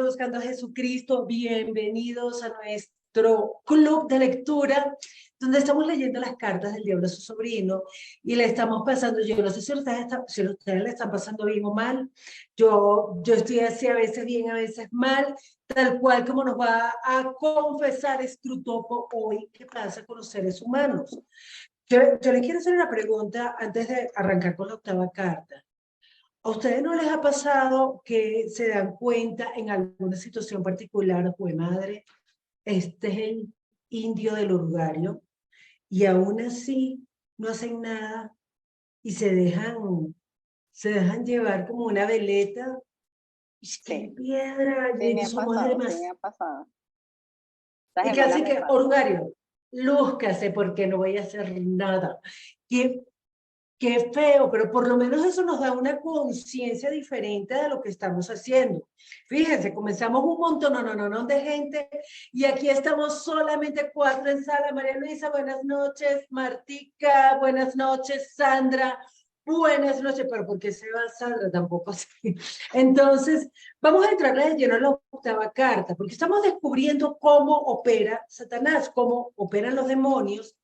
Buscando a Jesucristo. Bienvenidos a nuestro club de lectura, donde estamos leyendo las cartas del diablo a su sobrino y le estamos pasando, yo no sé si ustedes le están pasando bien o mal, yo estoy así a veces bien, a veces mal, tal cual como nos va a confesar Scrutopo hoy, ¿qué pasa con los seres humanos? Yo les quiero hacer una pregunta antes de arrancar con la octava carta. ¿A ustedes no les ha pasado que se dan cuenta en alguna situación particular, pues madre, este es el indio del Urgario, y aún así no hacen nada y se dejan llevar como una veleta? ¡Qué Sí, piedra! sí me ha Somos pasado, sí me demasiado. ha pasado. Esta Y semana casi me que, pasa. Orugario, lúzcase porque no voy a hacer nada. Qué Qué feo, pero por lo menos eso nos da una conciencia diferente de lo que estamos haciendo. Fíjense, comenzamos un montón, no, de gente y aquí estamos solamente 4 en sala. María Luisa, buenas noches. Martica, buenas noches. Sandra, buenas noches. Pero ¿por qué se va Sandra? Tampoco así. Entonces, vamos a entrarle de lleno a la octava carta, porque estamos descubriendo cómo opera Satanás, cómo operan los demonios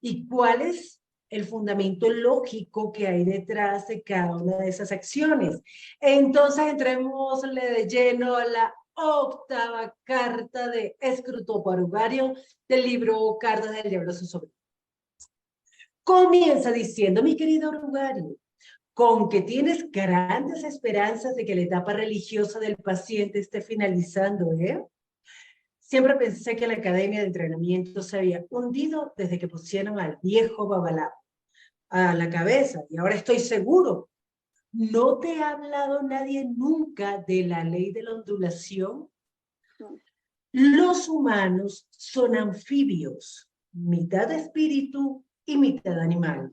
y cuál es el fundamento lógico que hay detrás de cada una de esas acciones. Entonces, entrémosle de lleno a la octava carta de Scrutopo Orugario del libro Cartas del Diablo a su sobrino. Comienza diciendo, mi querido Orugario, con que tienes grandes esperanzas de que la etapa religiosa del paciente esté finalizando, ¿eh? Siempre pensé que la academia de entrenamiento se había hundido desde que pusieron al viejo Babalá a la cabeza, y ahora estoy seguro. ¿No te ha hablado nadie nunca de la ley de la ondulación? Los humanos son anfibios, mitad espíritu y mitad animal.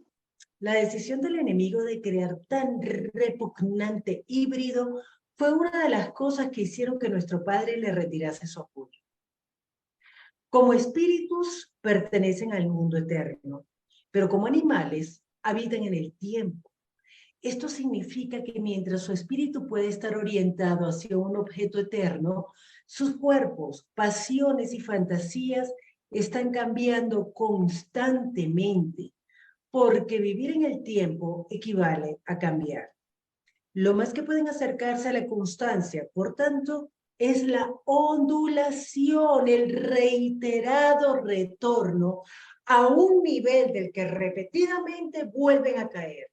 La decisión del enemigo de crear tan repugnante híbrido fue una de las cosas que hicieron que nuestro padre le retirase su apoyo. Como espíritus pertenecen al mundo eterno, pero como animales habitan en el tiempo. Esto significa que mientras su espíritu puede estar orientado hacia un objeto eterno, sus cuerpos, pasiones y fantasías están cambiando constantemente, porque vivir en el tiempo equivale a cambiar. Lo más que pueden acercarse a la constancia, por tanto, es la ondulación, el reiterado retorno a un nivel del que repetidamente vuelven a caer.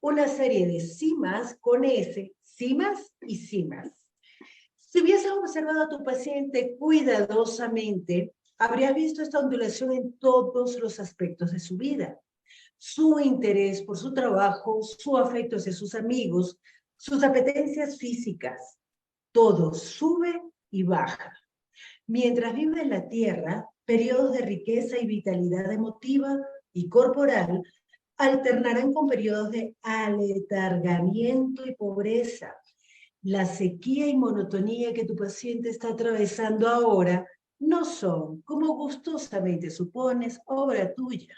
Una serie de cimas con S, cimas y cimas. Si hubieses observado a tu paciente cuidadosamente, habrías visto esta ondulación en todos los aspectos de su vida. Su interés por su trabajo, su afecto hacia sus amigos, sus apetencias físicas, todo sube y baja. Mientras vive en la tierra, periodos de riqueza y vitalidad emotiva y corporal alternarán con periodos de aletargamiento y pobreza. La sequía y monotonía que tu paciente está atravesando ahora no son, como gustosamente supones, obra tuya.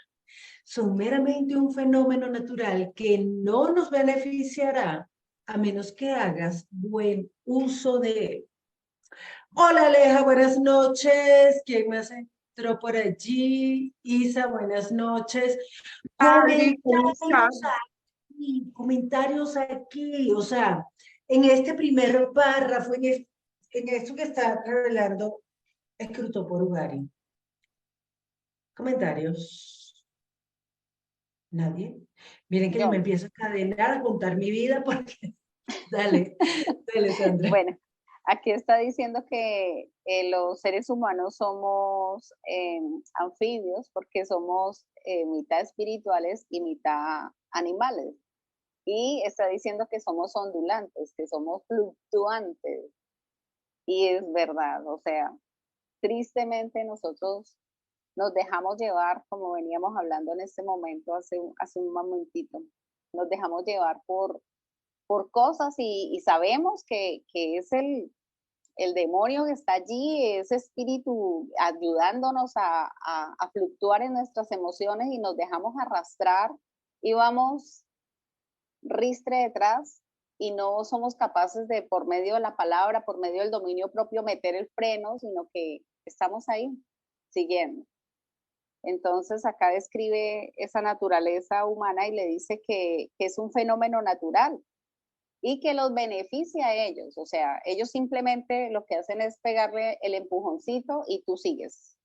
Son meramente un fenómeno natural que no nos beneficiará a menos que hagas buen uso de él. Hola Aleja, buenas noches. ¿Quién más entró por allí? Isa, buenas noches. Comentarios aquí, o sea, en este primer párrafo, en esto que está revelando escrito por Ugari. Comentarios. ¿Nadie? Miren que yo me empiezo a encadenar a contar mi vida porque... Dale, dale, Sandra. Bueno, aquí está diciendo que los seres humanos somos anfibios porque somos mitad espirituales y mitad animales. Y está diciendo que somos ondulantes, que somos fluctuantes. Y es verdad, o sea, tristemente nosotros nos dejamos llevar, como veníamos hablando en este momento, hace un momentito, nos dejamos llevar por cosas y sabemos que es el demonio que está allí, ese espíritu ayudándonos a fluctuar en nuestras emociones y nos dejamos arrastrar y vamos ristre detrás y no somos capaces de, por medio de la palabra, por medio del dominio propio, meter el freno, sino que estamos ahí siguiendo. Entonces acá describe esa naturaleza humana y le dice que es un fenómeno natural y que los beneficia a ellos. O sea, ellos simplemente lo que hacen es pegarle el empujoncito y tú sigues.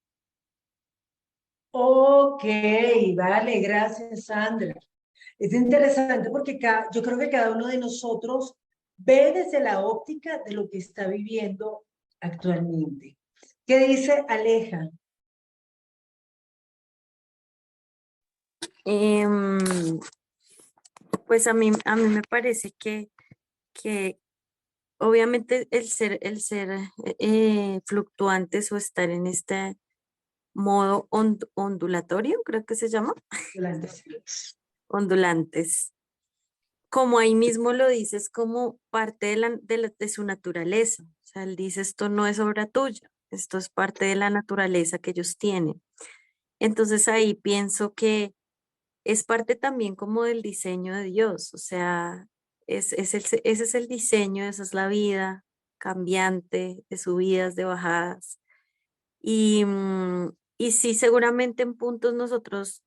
Ok, vale, gracias, Sandra. Es interesante porque yo creo que cada uno de nosotros ve desde la óptica de lo que está viviendo actualmente. ¿Qué dice Aleja? Em, pues a mí me parece que obviamente el ser fluctuantes o estar en este modo ondulatorio, creo que se llama, Adelante. ondulantes, como ahí mismo lo dice, es como parte de su naturaleza. O sea, él dice, esto no es obra tuya, esto es parte de la naturaleza que ellos tienen. Entonces ahí pienso que es parte también como del diseño de Dios, o sea, ese es el diseño, esa es la vida cambiante, de subidas, de bajadas. Y sí, seguramente en puntos nosotros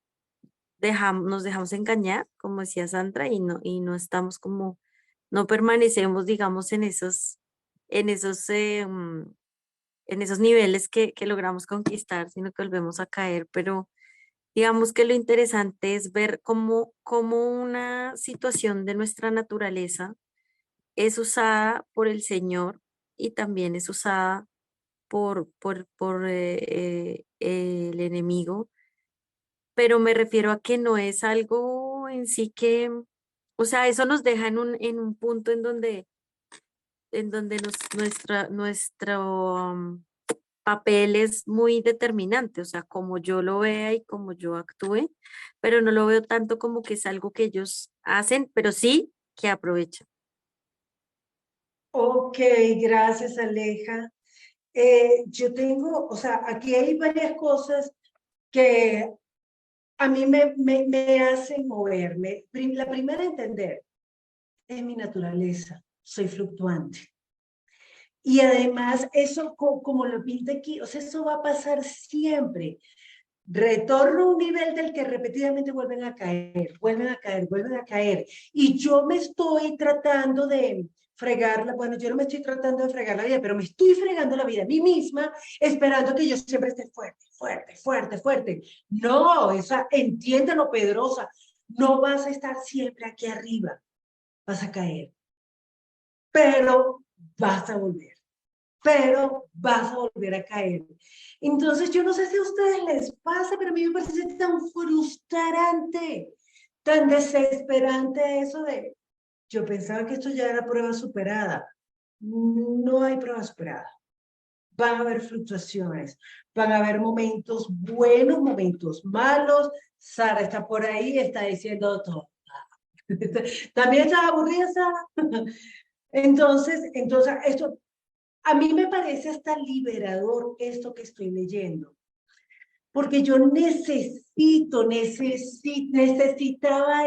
nos dejamos engañar, como decía Sandra, y no estamos como, no permanecemos, digamos, en esos, en esos niveles que logramos conquistar, sino que volvemos a caer, pero digamos que lo interesante es ver cómo una situación de nuestra naturaleza es usada por el Señor y también es usada por el enemigo, pero me refiero a que no es algo en sí que, o sea, eso nos deja en un punto en donde nuestro papel es muy determinante, o sea, como yo lo vea y como yo actúe, pero no lo veo tanto como que es algo que ellos hacen, pero sí que aprovechan. Ok, gracias, Aleja. Yo tengo, o sea, aquí hay varias cosas que a mí me hacen moverme. La primera, entender, es mi naturaleza, soy fluctuante. Y además, eso como lo pinta aquí, o sea, eso va a pasar siempre. Retorno a un nivel del que repetidamente vuelven a caer, vuelven a caer, vuelven a caer. Y yo me estoy tratando de fregarla, bueno, yo no me estoy tratando de fregar la vida, pero me estoy fregando la vida a mí misma, esperando que yo siempre esté fuerte, fuerte, fuerte, fuerte. No, entiéndelo, Pedrosa, no vas a estar siempre aquí arriba, vas a caer, pero vas a volver, pero vas a volver a caer. Entonces, yo no sé si a ustedes les pasa, pero a mí me parece tan frustrante, tan desesperante eso de, yo pensaba que esto ya era prueba superada. No hay prueba superada. Van a haber fluctuaciones, van a haber momentos buenos, momentos malos. Sara está por ahí, está diciendo todo. También está aburrida, Sara. Entonces, esto a mí me parece hasta liberador esto que estoy leyendo, porque yo necesitaba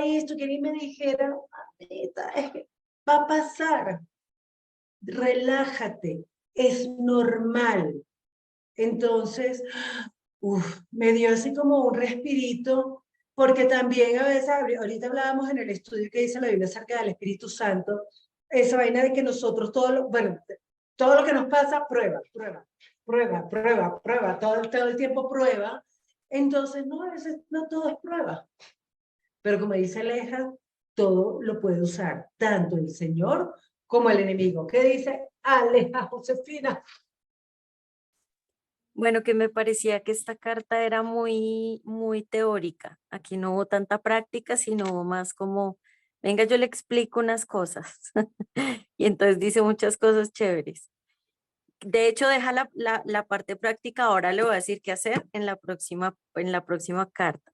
esto, que alguien me dijera, "Mamita, es que va a pasar, relájate, es normal". Entonces, me dio así como un respirito, porque también a veces, ahorita hablábamos en el estudio que dice la Biblia acerca del Espíritu Santo, esa vaina de que nosotros bueno, todo lo que nos pasa, prueba, prueba, prueba, prueba, prueba, todo el tiempo prueba. Entonces, no, a veces no todo es prueba. Pero como dice Aleja, todo lo puede usar, tanto el Señor como el enemigo. ¿Qué dice Aleja Josefina? Bueno, que me parecía que esta carta era muy, muy teórica. Aquí no hubo tanta práctica, sino más como, venga, yo le explico unas cosas. Y entonces dice muchas cosas chéveres. De hecho, deja la parte práctica, ahora le voy a decir qué hacer en la próxima carta.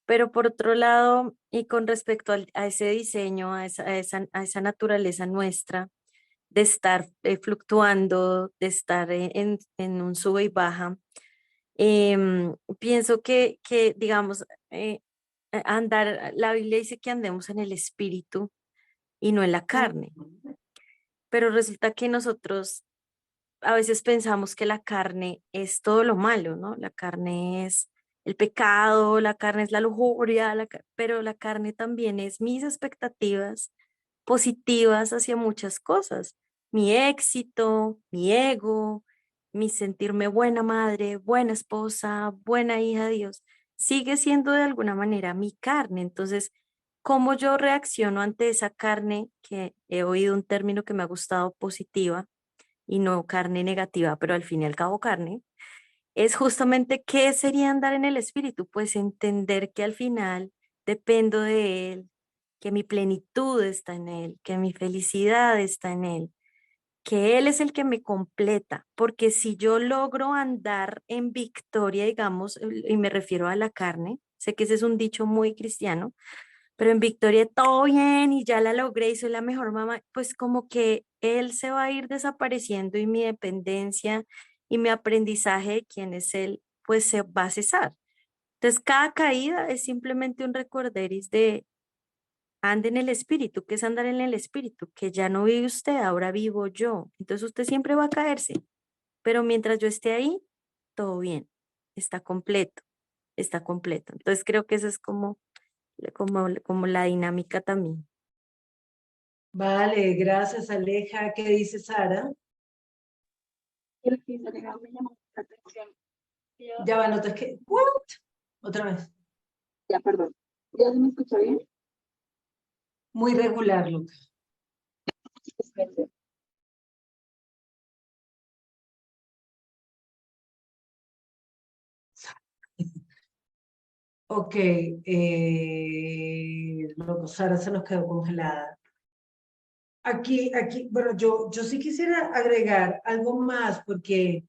Pero por otro lado, y con respecto a ese diseño, a esa naturaleza nuestra, de estar fluctuando, de estar en un sube y baja, pienso digamos, la Biblia dice que andemos en el espíritu y no en la carne. Pero resulta que nosotros a veces pensamos que la carne es todo lo malo, ¿no? La carne es el pecado, la carne es la lujuria, pero la carne también es mis expectativas positivas hacia muchas cosas. Mi éxito, mi ego, mi sentirme buena madre, buena esposa, buena hija de Dios, sigue siendo de alguna manera mi carne. Entonces, ¿cómo yo reacciono ante esa carne, que he oído un término que me ha gustado, positiva y no carne negativa, pero al fin y al cabo carne? Es justamente qué sería andar en el espíritu, pues entender que al final dependo de Él, que mi plenitud está en Él, que mi felicidad está en Él, que Él es el que me completa, porque si yo logro andar en victoria, digamos, y me refiero a la carne, sé que ese es un dicho muy cristiano, pero en victoria todo bien y ya la logré y soy la mejor mamá, pues como que Él se va a ir desapareciendo y mi dependencia y mi aprendizaje de quién es Él, pues se va a cesar. Entonces, cada caída es simplemente un recorderis de ande en el espíritu, que es andar en el espíritu, que ya no vive usted, ahora vivo yo. Entonces, usted siempre va a caerse, pero mientras yo esté ahí, todo bien, está completo, está completo. Entonces, creo que eso es como la dinámica también. Vale, gracias Aleja. ¿Qué dice Sara? Lo que hizo Aleja me llamó la atención. Ya va, notas que... ¿What? Otra vez. Ya, perdón. ¿Ya se me escucha bien? Muy regular, Luca. Espérate. Ok, loco, Sara se nos quedó congelada. Aquí, bueno, yo sí quisiera agregar algo más porque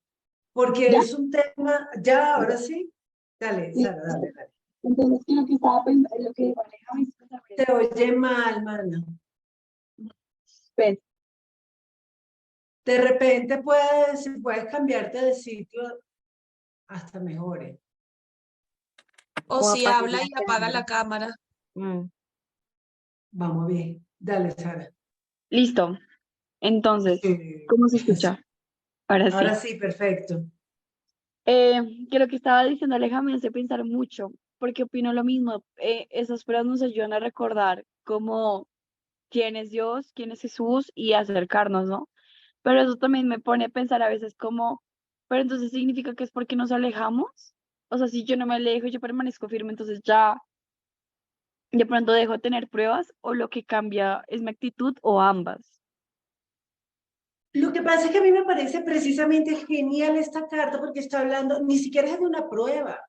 ¿Ya? es un tema, ya, ahora sí. Dale, Sí. Sara, dale, dale. Entonces, que lo que estaba pensando, lo que dijo Aleja me hizo pensar, Te oye mal, mana. pues, De repente si puedes cambiarte de sitio, hasta mejores. O O si apagar habla la y apaga cámara. la cámara. Mm. Vamos bien. Dale, Sara. listo. Entonces, Sí. ¿cómo se escucha? Ahora Ahora sí. sí, perfecto. Que lo que estaba diciendo Aleja me hace pensar mucho, porque opino lo mismo. Esas pruebas nos ayudan a recordar cómo quién es Dios, quién es Jesús y acercarnos, ¿no? Pero eso también me pone a pensar a veces como, pero entonces significa que es porque nos alejamos. O sea, si yo no me alejo y yo permanezco firme, entonces ya de pronto dejo de tener pruebas o lo que cambia es mi actitud o ambas. Lo que pasa es que a mí me parece precisamente genial esta carta porque está hablando, ni siquiera es de una prueba,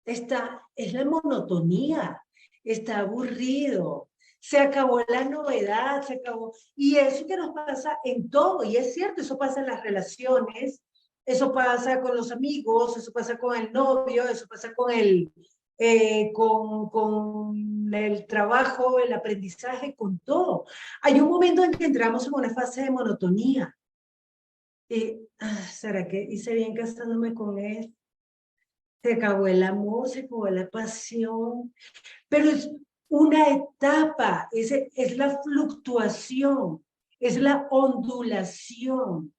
es la monotonía, está aburrido, se acabó la novedad, se acabó. Y eso que nos pasa en todo, y es cierto, eso pasa en las relaciones, eso pasa con los amigos, eso pasa con el novio, eso pasa con el trabajo, el aprendizaje, con todo. Hay un momento en que entramos en una fase de monotonía. ¿Será que hice bien casándome con él? Se acabó el amor, se acabó la pasión, pero es una etapa, es la fluctuación, es la ondulación.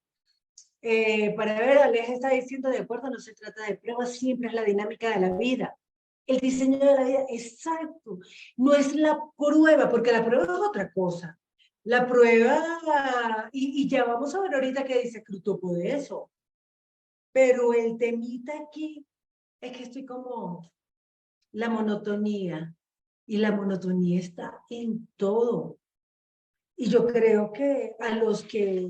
Para ver, Aleja está diciendo, de acuerdo, no se trata de pruebas, siempre es la dinámica de la vida. El diseño de la vida, exacto, no es la prueba, porque la prueba es otra cosa. La prueba, y ya vamos a ver ahorita qué dice Crutopo de eso, pero el temita aquí es que estoy como la monotonía, y la monotonía está en todo. Y yo creo que a los que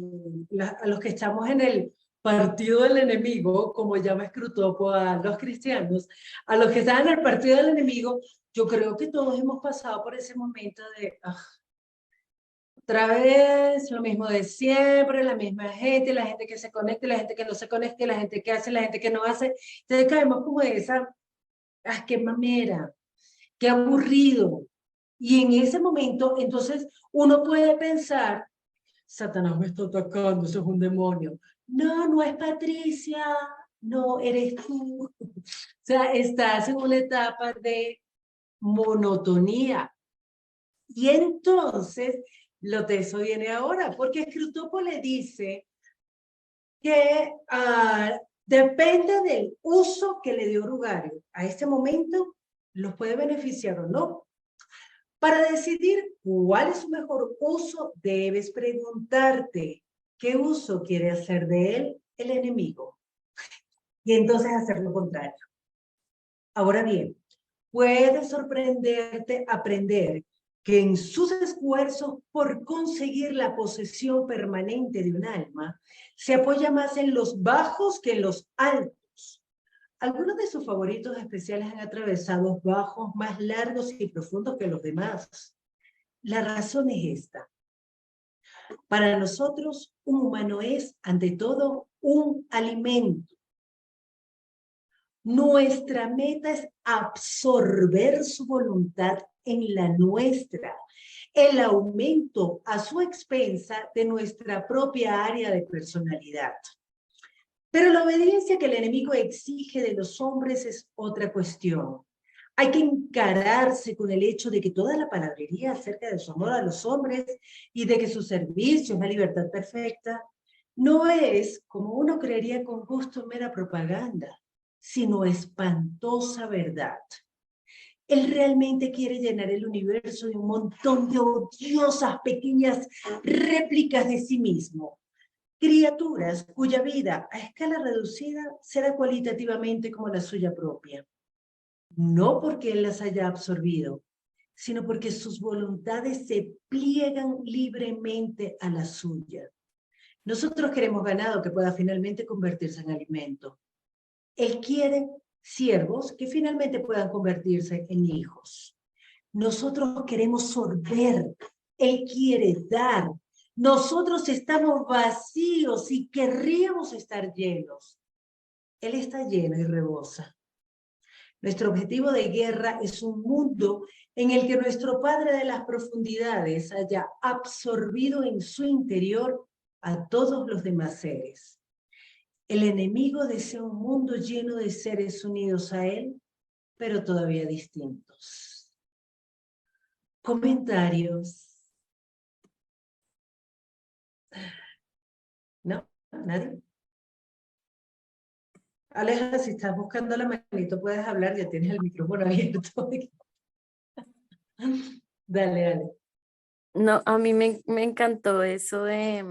estamos en el partido del enemigo, como llama Scrutopo a los cristianos, a los que están en el partido del enemigo, yo creo que todos hemos pasado por ese momento de, otra vez, lo mismo de siempre, la misma gente, la gente que se conecta, la gente que no se conecta, la gente que hace, la gente que no hace. Entonces caemos como de esa, qué mamera, qué aburrido. Y en ese momento, entonces, uno puede pensar, Satanás me está atacando, eso es un demonio. No, no es Patricia, no, eres tú. O sea, estás en una etapa de monotonía. Y entonces, lo teso viene ahora, porque Scrutopo le dice que depende del uso que le dio Rugario. A este momento, los puede beneficiar o no. Para decidir cuál es su mejor uso, debes preguntarte qué uso quiere hacer de él el enemigo. Y entonces hacer lo contrario. Ahora bien, puede sorprenderte aprender que en sus esfuerzos por conseguir la posesión permanente de un alma, se apoya más en los bajos que en los altos. Algunos de sus favoritos especiales han atravesado bajos más largos y profundos que los demás. La razón es esta. Para nosotros, un humano es, ante todo, un alimento. Nuestra meta es absorber su voluntad en la nuestra, el aumento a su expensa de nuestra propia área de personalidad. Pero la obediencia que el enemigo exige de los hombres es otra cuestión. Hay que encararse con el hecho de que toda la palabrería acerca de su amor a los hombres y de que su servicio es la libertad perfecta, no es, como uno creería con gusto, mera propaganda, sino espantosa verdad. Él realmente quiere llenar el universo de un montón de odiosas pequeñas réplicas de sí mismo, criaturas cuya vida a escala reducida será cualitativamente como la suya propia. No porque él las haya absorbido, sino porque sus voluntades se pliegan libremente a la suya. Nosotros queremos ganado que pueda finalmente convertirse en alimento. Él quiere siervos que finalmente puedan convertirse en hijos. Nosotros queremos sorber. Él quiere dar. Nosotros estamos vacíos y querríamos estar llenos. Él está lleno y rebosa. Nuestro objetivo de guerra es un mundo en el que nuestro Padre de las profundidades haya absorbido en su interior a todos los demás seres. El enemigo desea un mundo lleno de seres unidos a él, pero todavía distintos. Comentarios. ¿No? ¿Nadie? Aleja, si estás buscando la manito, puedes hablar, ya tienes el micrófono abierto. Dale, dale. No, a mí me encantó eso de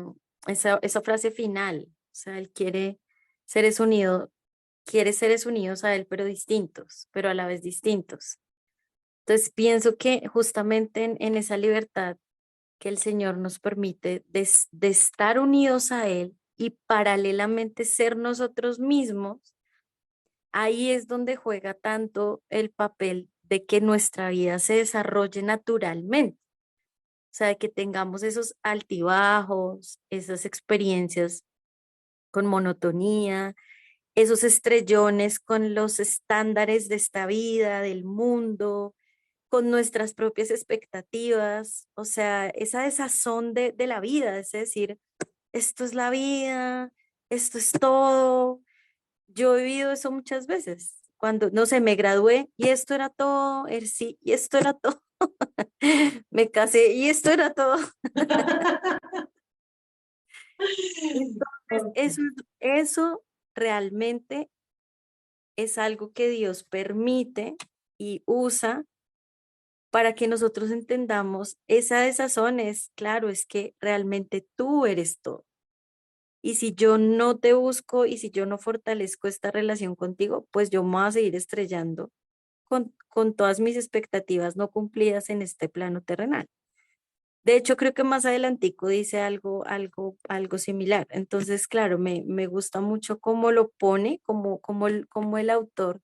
esa frase final. O sea, él quiere seres unidos, quiere seres unidos a él, pero distintos, pero a la vez distintos. Entonces pienso que justamente en esa libertad que el Señor nos permite de estar unidos a Él y paralelamente ser nosotros mismos, ahí es donde juega tanto el papel de que nuestra vida se desarrolle naturalmente. O sea, de que tengamos esos altibajos, esas experiencias con monotonía, esos estrellones con los estándares de esta vida, del mundo, con nuestras propias expectativas, o sea, esa desazón de la vida, es decir, esto es la vida, esto es todo. Yo he vivido eso muchas veces, cuando, no sé, me gradué y esto era todo, sí, y esto era todo. Me casé y esto era todo. Entonces, eso realmente es algo que Dios permite y usa para que nosotros entendamos esa desazón es, claro, es que realmente tú eres todo. Y si yo no te busco y si yo no fortalezco esta relación contigo, pues yo me voy a seguir estrellando con todas mis expectativas no cumplidas en este plano terrenal. De hecho, creo que más adelantico dice algo similar. Entonces, claro, me gusta mucho cómo lo pone, como el autor,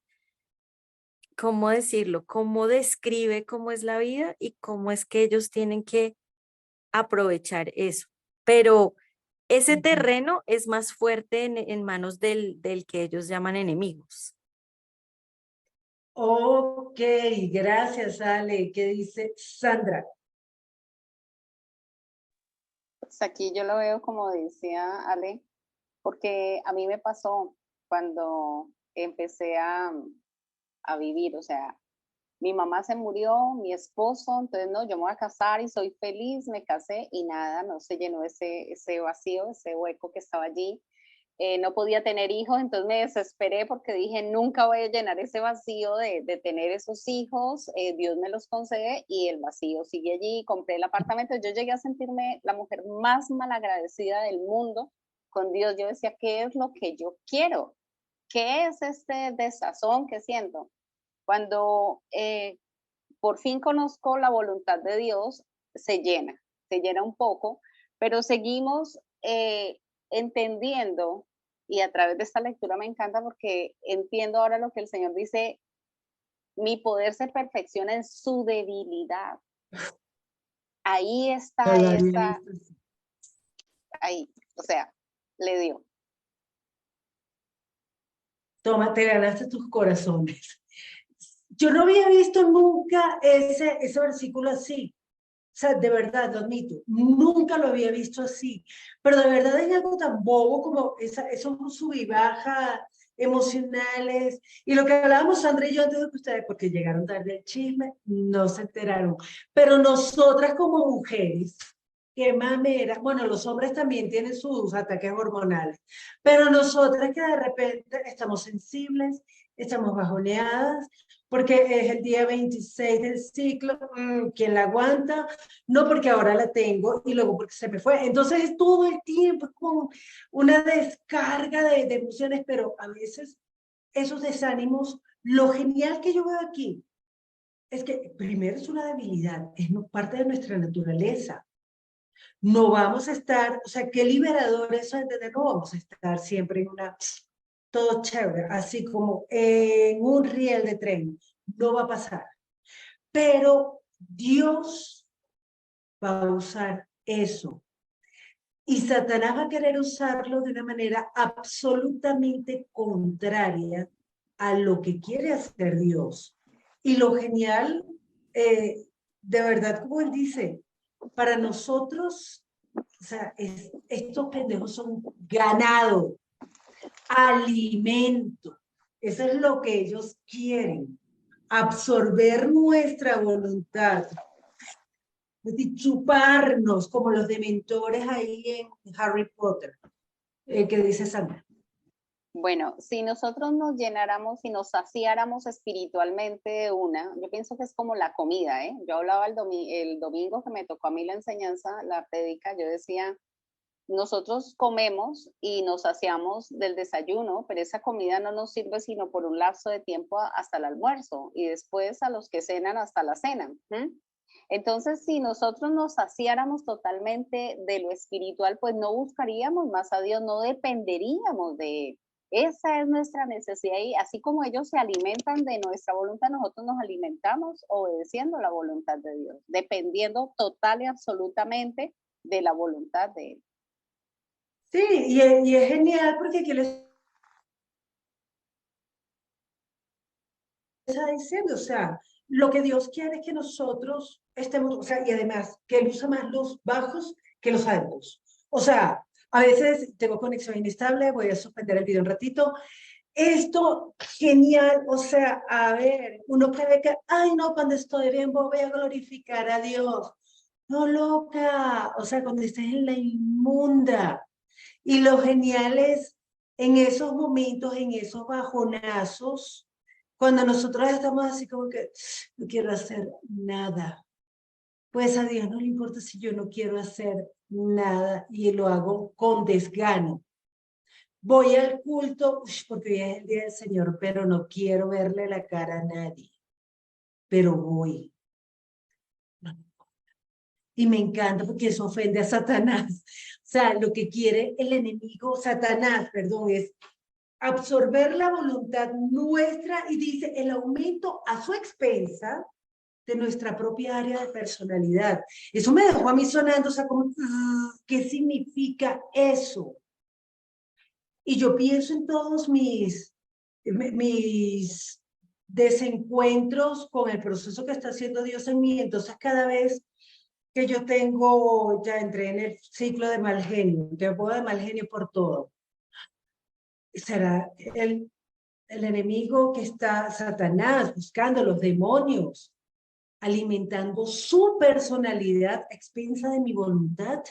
cómo decirlo, cómo describe cómo es la vida y cómo es que ellos tienen que aprovechar eso. Pero ese terreno es más fuerte en manos del que ellos llaman enemigos. Ok, gracias, Ale. ¿Qué dice Sandra? Pues aquí yo lo veo como decía Ale, porque a mí me pasó cuando empecé a vivir, o sea, mi mamá se murió, mi esposo, entonces no, yo me voy a casar y soy feliz, me casé y nada, no se llenó ese vacío, ese hueco que estaba allí. No podía tener hijos, entonces me desesperé porque dije, nunca voy a llenar ese vacío de tener esos hijos, Dios me los concede y el vacío sigue allí, compré el apartamento, yo llegué a sentirme la mujer más malagradecida del mundo con Dios, yo decía, ¿qué es lo que yo quiero? ¿Qué es este desazón que siento? Cuando por fin conozco la voluntad de Dios, se llena un poco, pero seguimos entendiendo, y a través de esta lectura me encanta porque entiendo ahora lo que el Señor dice, mi poder se perfecciona en su debilidad. Ahí No está lo había esa, visto así. ahí, o sea, le dio. Toma, te ganaste tus corazones. Yo no había visto nunca ese versículo así. O sea, de verdad, lo admito, nunca lo había visto así. Pero de verdad es algo tan bobo como esos sub y baja emocionales. Y lo que hablábamos Sandra y yo antes de que ustedes, porque llegaron tarde al chisme, no se enteraron. Pero nosotras como mujeres, qué mamera, bueno, los hombres también tienen sus ataques hormonales, pero nosotras que de repente estamos sensibles, estamos bajoneadas, porque es el día 26 del ciclo, ¿quién la aguanta? No porque ahora la tengo y luego porque se me fue. Entonces es todo el tiempo, es como una descarga de emociones, pero a veces esos desánimos, lo genial que yo veo aquí es que primero es una debilidad, es parte de nuestra naturaleza. No vamos a estar, o sea, qué liberador eso de entender, no vamos a estar siempre en una, todo chévere, así como en un riel de tren, no va a pasar. Pero Dios va a usar eso. Y Satanás va a querer usarlo de una manera absolutamente contraria a lo que quiere hacer Dios. Y lo genial, de verdad, como él dice, para nosotros, o sea, estos pendejos son ganado, alimento. Eso es lo que ellos quieren, absorber nuestra voluntad, es decir, chuparnos como los dementores ahí en Harry Potter, que dice Sandra. Bueno, si nosotros nos llenáramos y nos saciáramos espiritualmente de una, yo pienso que es como la comida, ¿eh? Yo hablaba el domingo que me tocó a mí la enseñanza, la prédica, yo decía, nosotros comemos y nos saciamos del desayuno, pero esa comida no nos sirve sino por un lapso de tiempo hasta el almuerzo y después a los que cenan hasta la cena. Entonces, si nosotros nos saciáramos totalmente de lo espiritual, pues no buscaríamos más a Dios, no dependeríamos de Él. Esa es nuestra necesidad y así como ellos se alimentan de nuestra voluntad, nosotros nos alimentamos obedeciendo la voluntad de Dios, dependiendo total y absolutamente de la voluntad de Él. Sí, y es genial porque aquí les está diciendo, o sea, lo que Dios quiere es que nosotros estemos, o sea, y además que Él usa más los bajos que los altos. O sea, a veces tengo conexión inestable, voy a suspender el video un ratito. Esto, genial, o sea, a ver, uno cree que, ay, no, cuando estoy bien voy a glorificar a Dios. No, loca, o sea, cuando estés en la inmunda. Y lo genial es en esos momentos, en esos bajonazos, cuando nosotros estamos así como que no quiero hacer nada. Pues a Dios no le importa si yo no quiero hacer nada y lo hago con desgano. Voy al culto porque hoy es el día del Señor, pero no quiero verle la cara a nadie. Pero voy. Y me encanta porque eso ofende a Satanás. O sea, lo que quiere el enemigo, Satanás, perdón, es absorber la voluntad nuestra y dice el aumento a su expensa de nuestra propia área de personalidad. Eso me dejó a mí sonando, o sea, como, ¿qué significa eso? Y yo pienso en todos mis desencuentros con el proceso que está haciendo Dios en mí. Entonces, cada vez que yo tengo, ya entré en el ciclo de mal genio, yo puedo de mal genio por todo. ¿Será el el enemigo que está Satanás buscando los demonios, alimentando su personalidad a expensa de mi voluntad.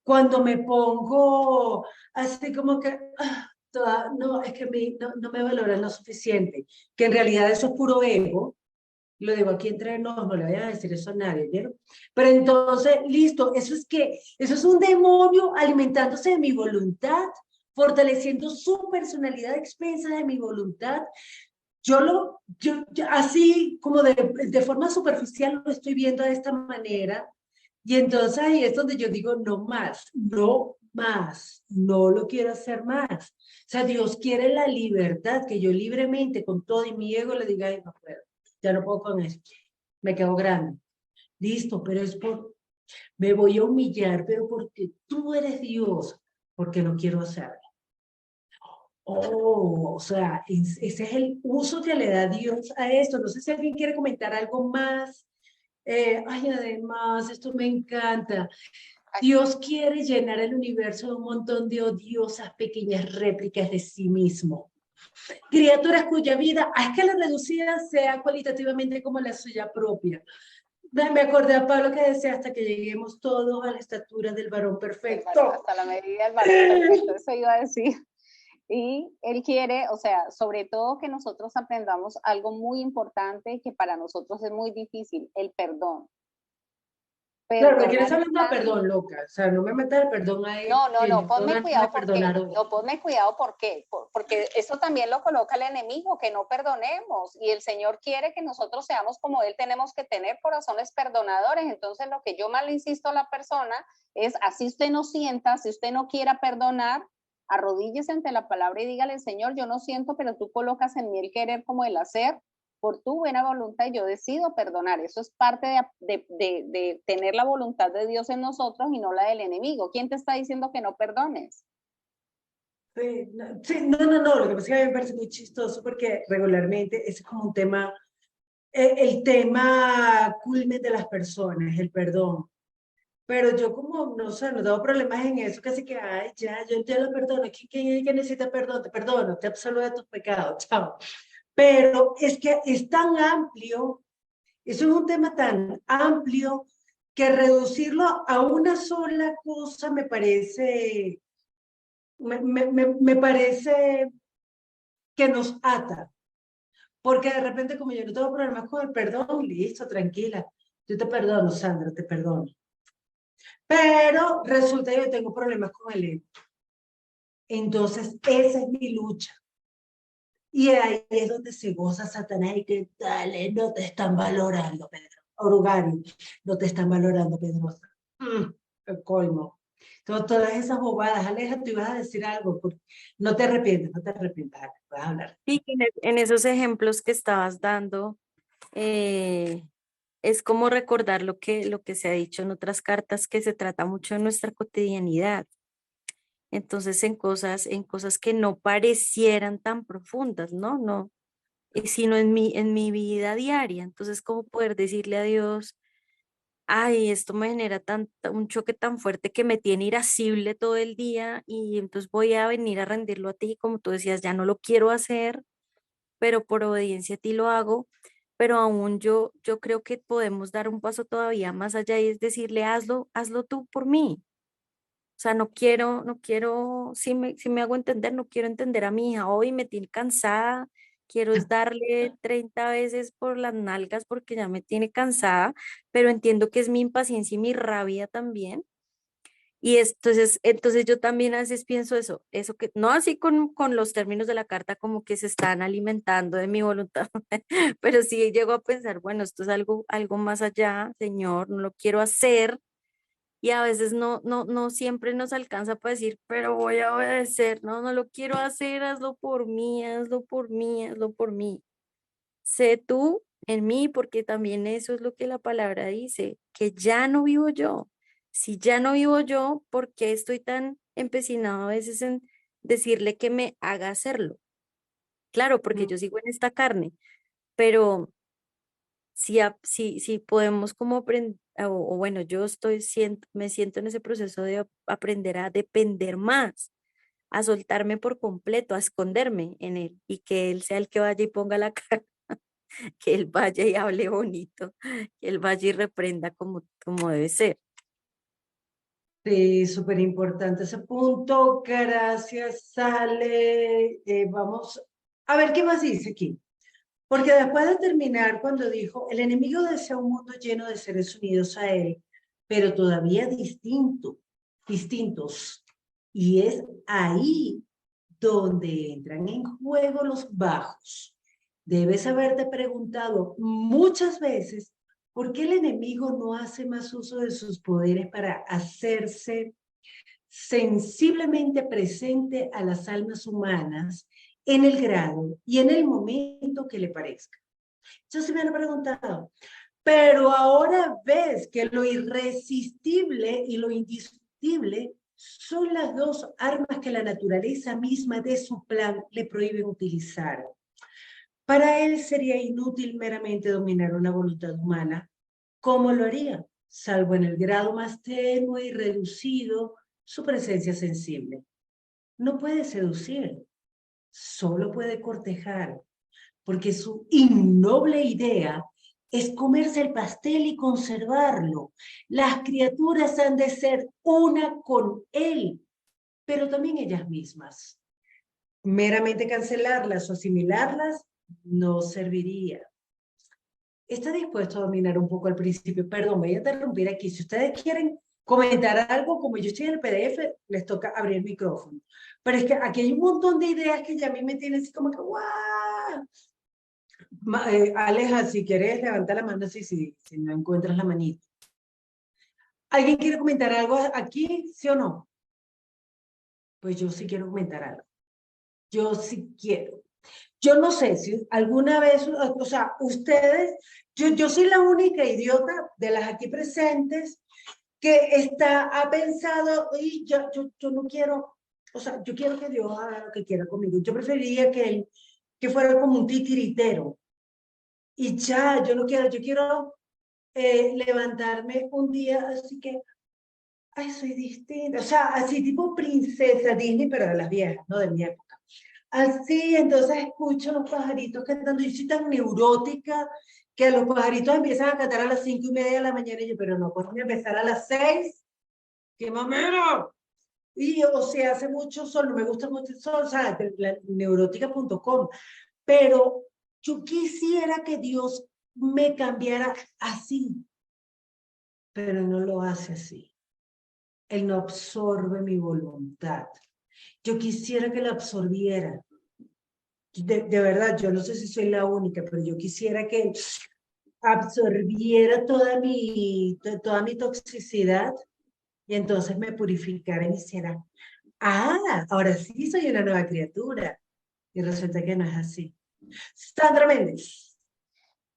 Cuando me pongo así como que, no, es que no me valoran lo suficiente, que en realidad eso es puro ego. Lo digo aquí entre nos, no le voy a decir eso a nadie, ¿vieron? Pero entonces, listo, eso es un demonio alimentándose de mi voluntad, fortaleciendo su personalidad a expensa de mi voluntad. Yo así como de forma superficial lo estoy viendo de esta manera, y entonces ahí es donde yo digo, no más, no más, no lo quiero hacer más. O sea, Dios quiere la libertad, que yo libremente, con todo y mi ego, le diga, ay, no puedo, ya no puedo con esto, me quedo grande. Listo, pero me voy a humillar, pero porque tú eres Dios, porque no quiero hacerlo. Oh, o sea, ese es el uso que le da Dios a esto. No sé si alguien quiere comentar algo más. Ay, además, esto me encanta. Dios quiere llenar el universo de un montón de odiosas pequeñas réplicas de sí mismo. Criaturas cuya vida a escala reducida sea cualitativamente como la suya propia. Me acordé a Pablo que decía hasta que lleguemos todos a la estatura del varón perfecto. Hasta la medida del varón perfecto, eso iba a decir. Y él quiere, o sea, sobre todo que nosotros aprendamos algo muy importante que para nosotros es muy difícil, el perdón. Claro, ¿de qué Perdonar les hablando de está... perdón, loca? O sea, no me metas el perdón ahí, No, que yo tengo ponme ganas de cuidado porque, perdonar hoy. no, ponme cuidado porque, porque eso también lo coloca el enemigo, que no perdonemos. Y el Señor quiere que nosotros seamos como Él, tenemos que tener corazones perdonadores. Entonces, lo que yo más le insisto a la persona es, así usted no sienta, si usted no quiera perdonar, arrodíllese ante la palabra y dígale, Señor, yo no siento, pero tú colocas en mí el querer como el hacer. Por tu buena voluntad yo decido perdonar. Eso es parte de tener la voluntad de Dios en nosotros y no la del enemigo. ¿Quién te está diciendo que no perdones? Sí, no, lo que pasa es que a mí me parece muy chistoso porque regularmente ese es como un tema, el tema culmen de las personas, el perdón. Pero yo como, no sé, no tengo problemas en eso, casi que, ay, ya, yo te lo perdono, ¿quién necesita perdón? Te perdono, te absolvo de tus pecados, chao. Pero es que es tan amplio, eso es un tema tan amplio que reducirlo a una sola cosa me parece que nos ata. Porque de repente, como yo no tengo problemas con el perdón, listo, tranquila. Yo te perdono, Sandra, te perdono. Pero resulta que yo tengo problemas con el ego. Entonces, esa es mi lucha. Y ahí es donde se goza Satanás y que dale, no te están valorando, Pedro. Orugari, no te están valorando, Pedrosa. El colmo. Entonces, todas esas bobadas, Aleja, tú ibas a decir algo, no te arrepientes, no te arrepientas, puedes hablar. Sí, en esos ejemplos que estabas dando, es como recordar lo que se ha dicho en otras cartas, que se trata mucho de nuestra cotidianidad. Entonces, en cosas que no parecieran tan profundas, ¿no? No, sino en mi vida diaria. Entonces, ¿cómo poder decirle a Dios, ay, esto me genera un choque tan fuerte que me tiene irascible todo el día y entonces voy a venir a rendirlo a ti, como tú decías, ya no lo quiero hacer, pero por obediencia a ti lo hago, pero aún yo creo que podemos dar un paso todavía más allá y es decirle, hazlo tú por mí. O sea, no quiero, si me hago entender, no quiero entender a mi hija, hoy me tiene cansada, quiero es darle 30 veces por las nalgas porque ya me tiene cansada, pero entiendo que es mi impaciencia y mi rabia también. Y entonces yo también a veces pienso eso que no así con los términos de la carta como que se están alimentando de mi voluntad, pero sí llego a pensar, bueno, esto es algo más allá, Señor, no lo quiero hacer y a veces no siempre nos alcanza para decir, pero voy a obedecer, no lo quiero hacer, hazlo por mí, hazlo por mí, hazlo por mí. Sé tú en mí, porque también eso es lo que la palabra dice, que ya no vivo yo. Si ya no vivo yo, ¿por qué estoy tan empecinado a veces en decirle que me haga hacerlo? Claro, porque yo sigo en esta carne, pero si podemos como aprender, o bueno, me siento en ese proceso de aprender a depender más, a soltarme por completo, a esconderme en él y que él sea el que vaya y ponga la cara, que él vaya y hable bonito, que él vaya y reprenda como debe ser. Sí, súper importante ese punto. Gracias, Sale. Vamos a ver qué más dice aquí. Porque después de terminar, cuando dijo, el enemigo desea un mundo lleno de seres unidos a él, pero todavía distintos. Y es ahí donde entran en juego los bajos. Debes haberte preguntado muchas veces por qué el enemigo no hace más uso de sus poderes para hacerse sensiblemente presente a las almas humanas en el grado y en el momento que le parezca. Yo se me han preguntado, pero ahora ves que lo irresistible y lo indiscutible son las dos armas que la naturaleza misma de su plan le prohíbe utilizar. Para él sería inútil meramente dominar una voluntad humana. ¿Cómo lo haría? Salvo en el grado más tenue y reducido, su presencia sensible. No puede seducir, solo puede cortejar, porque su innoble idea es comerse el pastel y conservarlo. Las criaturas han de ser una con él, pero también ellas mismas. Meramente cancelarlas o asimilarlas no serviría. Está dispuesto a dominar un poco al principio. Perdón, voy a interrumpir aquí. Si ustedes quieren comentar algo, como yo estoy en el PDF, les toca abrir el micrófono. Pero es que aquí hay un montón de ideas que ya a mí me tienen así como que, ¡guau! Aleja, si quieres, levanta la mano si no encuentras la manita. ¿Alguien quiere comentar algo aquí, sí o no? Pues yo sí quiero comentar algo. Yo sí quiero. Yo no sé si alguna vez, o sea, ustedes, yo soy la única idiota de las aquí presentes que ha pensado, y yo no quiero, o sea, yo quiero que Dios haga lo que quiera conmigo. Yo preferiría que fuera como un titiritero. Y ya, yo no quiero, yo quiero levantarme un día, así que, ay, soy distinta. O sea, así tipo princesa Disney, pero de las viejas, no de mi época. Así, entonces escucho los pajaritos cantando. Yo soy tan neurótica que los pajaritos empiezan a cantar a las 5:30 de la mañana y yo, pero no puedo empezar a las 6. ¡Qué mamera! Y, o sea, hace mucho sol, no me gusta mucho el sol, o sea, neurótica.com. Pero yo quisiera que Dios me cambiara así, pero no lo hace así. Él no absorbe mi voluntad. Yo quisiera que la absorbiera. De verdad, yo no sé si soy la única, pero yo quisiera que absorbiera toda mi toxicidad y entonces me purificara y me hiciera, ahora sí soy una nueva criatura. Y resulta que no es así. Sandra Méndez.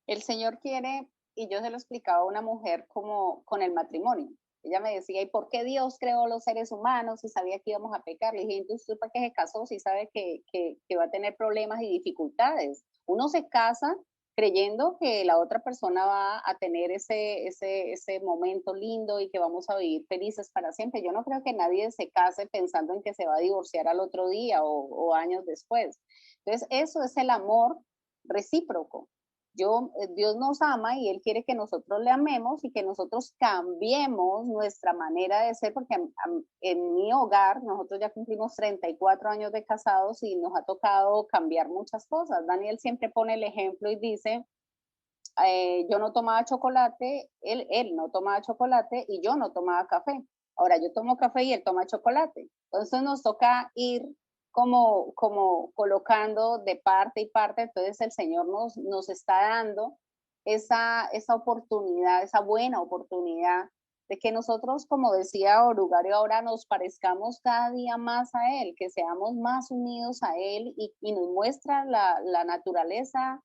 El Señor quiere, y yo se lo explicaba a una mujer como con el matrimonio. Ella me decía, ¿y por qué Dios creó los seres humanos si sabía que íbamos a pecar? Le dije, entonces, ¿usted para qué se casó si sabe que va a tener problemas y dificultades? Uno se casa creyendo que la otra persona va a tener ese momento lindo y que vamos a vivir felices para siempre. Yo no creo que nadie se case pensando en que se va a divorciar al otro día o años después. Entonces, eso es el amor recíproco. Dios nos ama y Él quiere que nosotros le amemos y que nosotros cambiemos nuestra manera de ser, porque en mi hogar, nosotros ya cumplimos 34 años de casados y nos ha tocado cambiar muchas cosas. Daniel siempre pone el ejemplo y dice, yo no tomaba chocolate, él no tomaba chocolate y yo no tomaba café. Ahora yo tomo café y él toma chocolate. Entonces nos toca ir como colocando de parte y parte. Entonces el Señor nos está dando esa oportunidad, esa buena oportunidad de que nosotros, como decía Orugario, ahora nos parezcamos cada día más a Él, que seamos más unidos a Él y nos muestra la naturaleza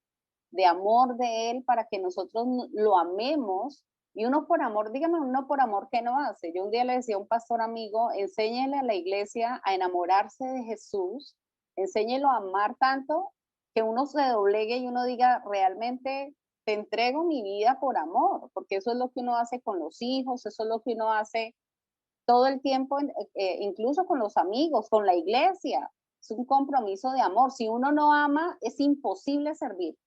de amor de Él para que nosotros lo amemos. Y uno por amor, dígame uno por amor, ¿qué no hace? Yo un día le decía a un pastor amigo, enséñele a la iglesia a enamorarse de Jesús, enséñelo a amar tanto que uno se doblegue y uno diga, realmente te entrego mi vida por amor, porque eso es lo que uno hace con los hijos, eso es lo que uno hace todo el tiempo, incluso con los amigos, con la iglesia. Es un compromiso de amor. Si uno no ama, es imposible servir.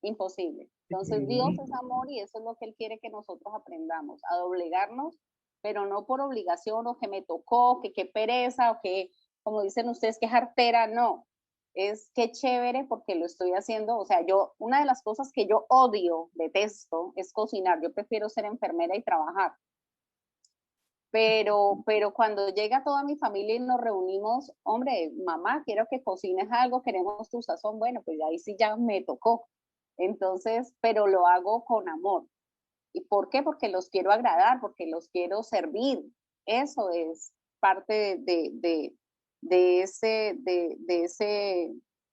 Imposible. Entonces Dios es amor y eso es lo que Él quiere que nosotros aprendamos, a doblegarnos, pero no por obligación o que me tocó, que qué pereza o que, como dicen ustedes, que jartera, no. Es que chévere porque lo estoy haciendo. O sea, una de las cosas que yo odio, detesto, es cocinar. Yo prefiero ser enfermera y trabajar. Pero cuando llega toda mi familia y nos reunimos, hombre, mamá, quiero que cocines algo, queremos tu sazón. Bueno, pues ahí sí ya me tocó. Entonces, pero lo hago con amor. ¿Y por qué? Porque los quiero agradar, porque los quiero servir. Eso es parte de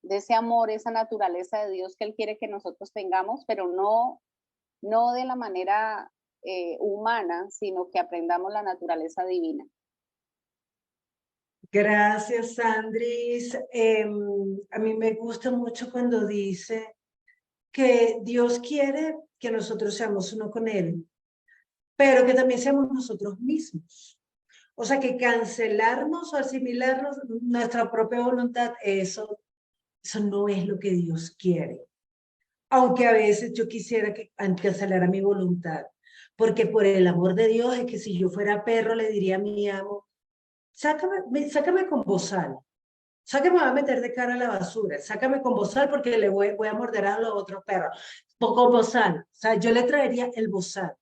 ese amor, esa naturaleza de Dios que Él quiere que nosotros tengamos, pero no de la manera humana, sino que aprendamos la naturaleza divina. Gracias, Sandris. A mí me gusta mucho cuando dice que Dios quiere que nosotros seamos uno con Él, pero que también seamos nosotros mismos. O sea, que cancelarnos o asimilarnos nuestra propia voluntad, eso no es lo que Dios quiere. Aunque a veces yo quisiera que cancelara mi voluntad, porque por el amor de Dios es que si yo fuera perro le diría a mi amo, sácame con bozal. Sácame, me va a meter de cara a la basura. Sácame con bozal porque le voy a morder a los otros perros. Con bozal. O sea, yo le traería el bozal.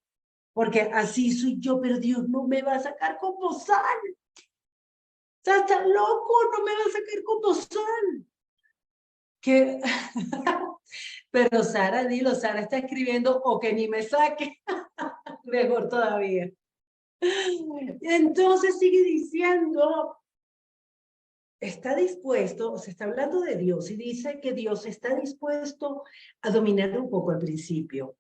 Porque así soy yo, pero Dios no me va a sacar con bozal. O sea, está loco, no me va a sacar con bozal. Que... Pero Sara, dilo, Sara está escribiendo o que ni me saque. Mejor todavía. Entonces sigue diciendo, está dispuesto, o sea, está hablando de Dios y dice que Dios está dispuesto a dominar un poco al principio.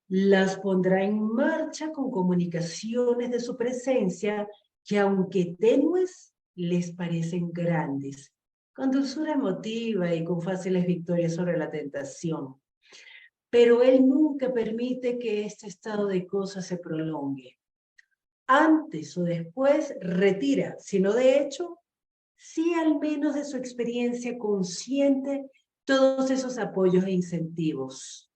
Las pondrá en marcha con comunicaciones de su presencia que aunque tenues, les parecen grandes, con dulzura emotiva y con fáciles victorias sobre la tentación. Pero Él nunca permite que este estado de cosas se prolongue. Antes o después retira, sino de hecho, sí al menos de su experiencia consciente, todos esos apoyos e incentivos.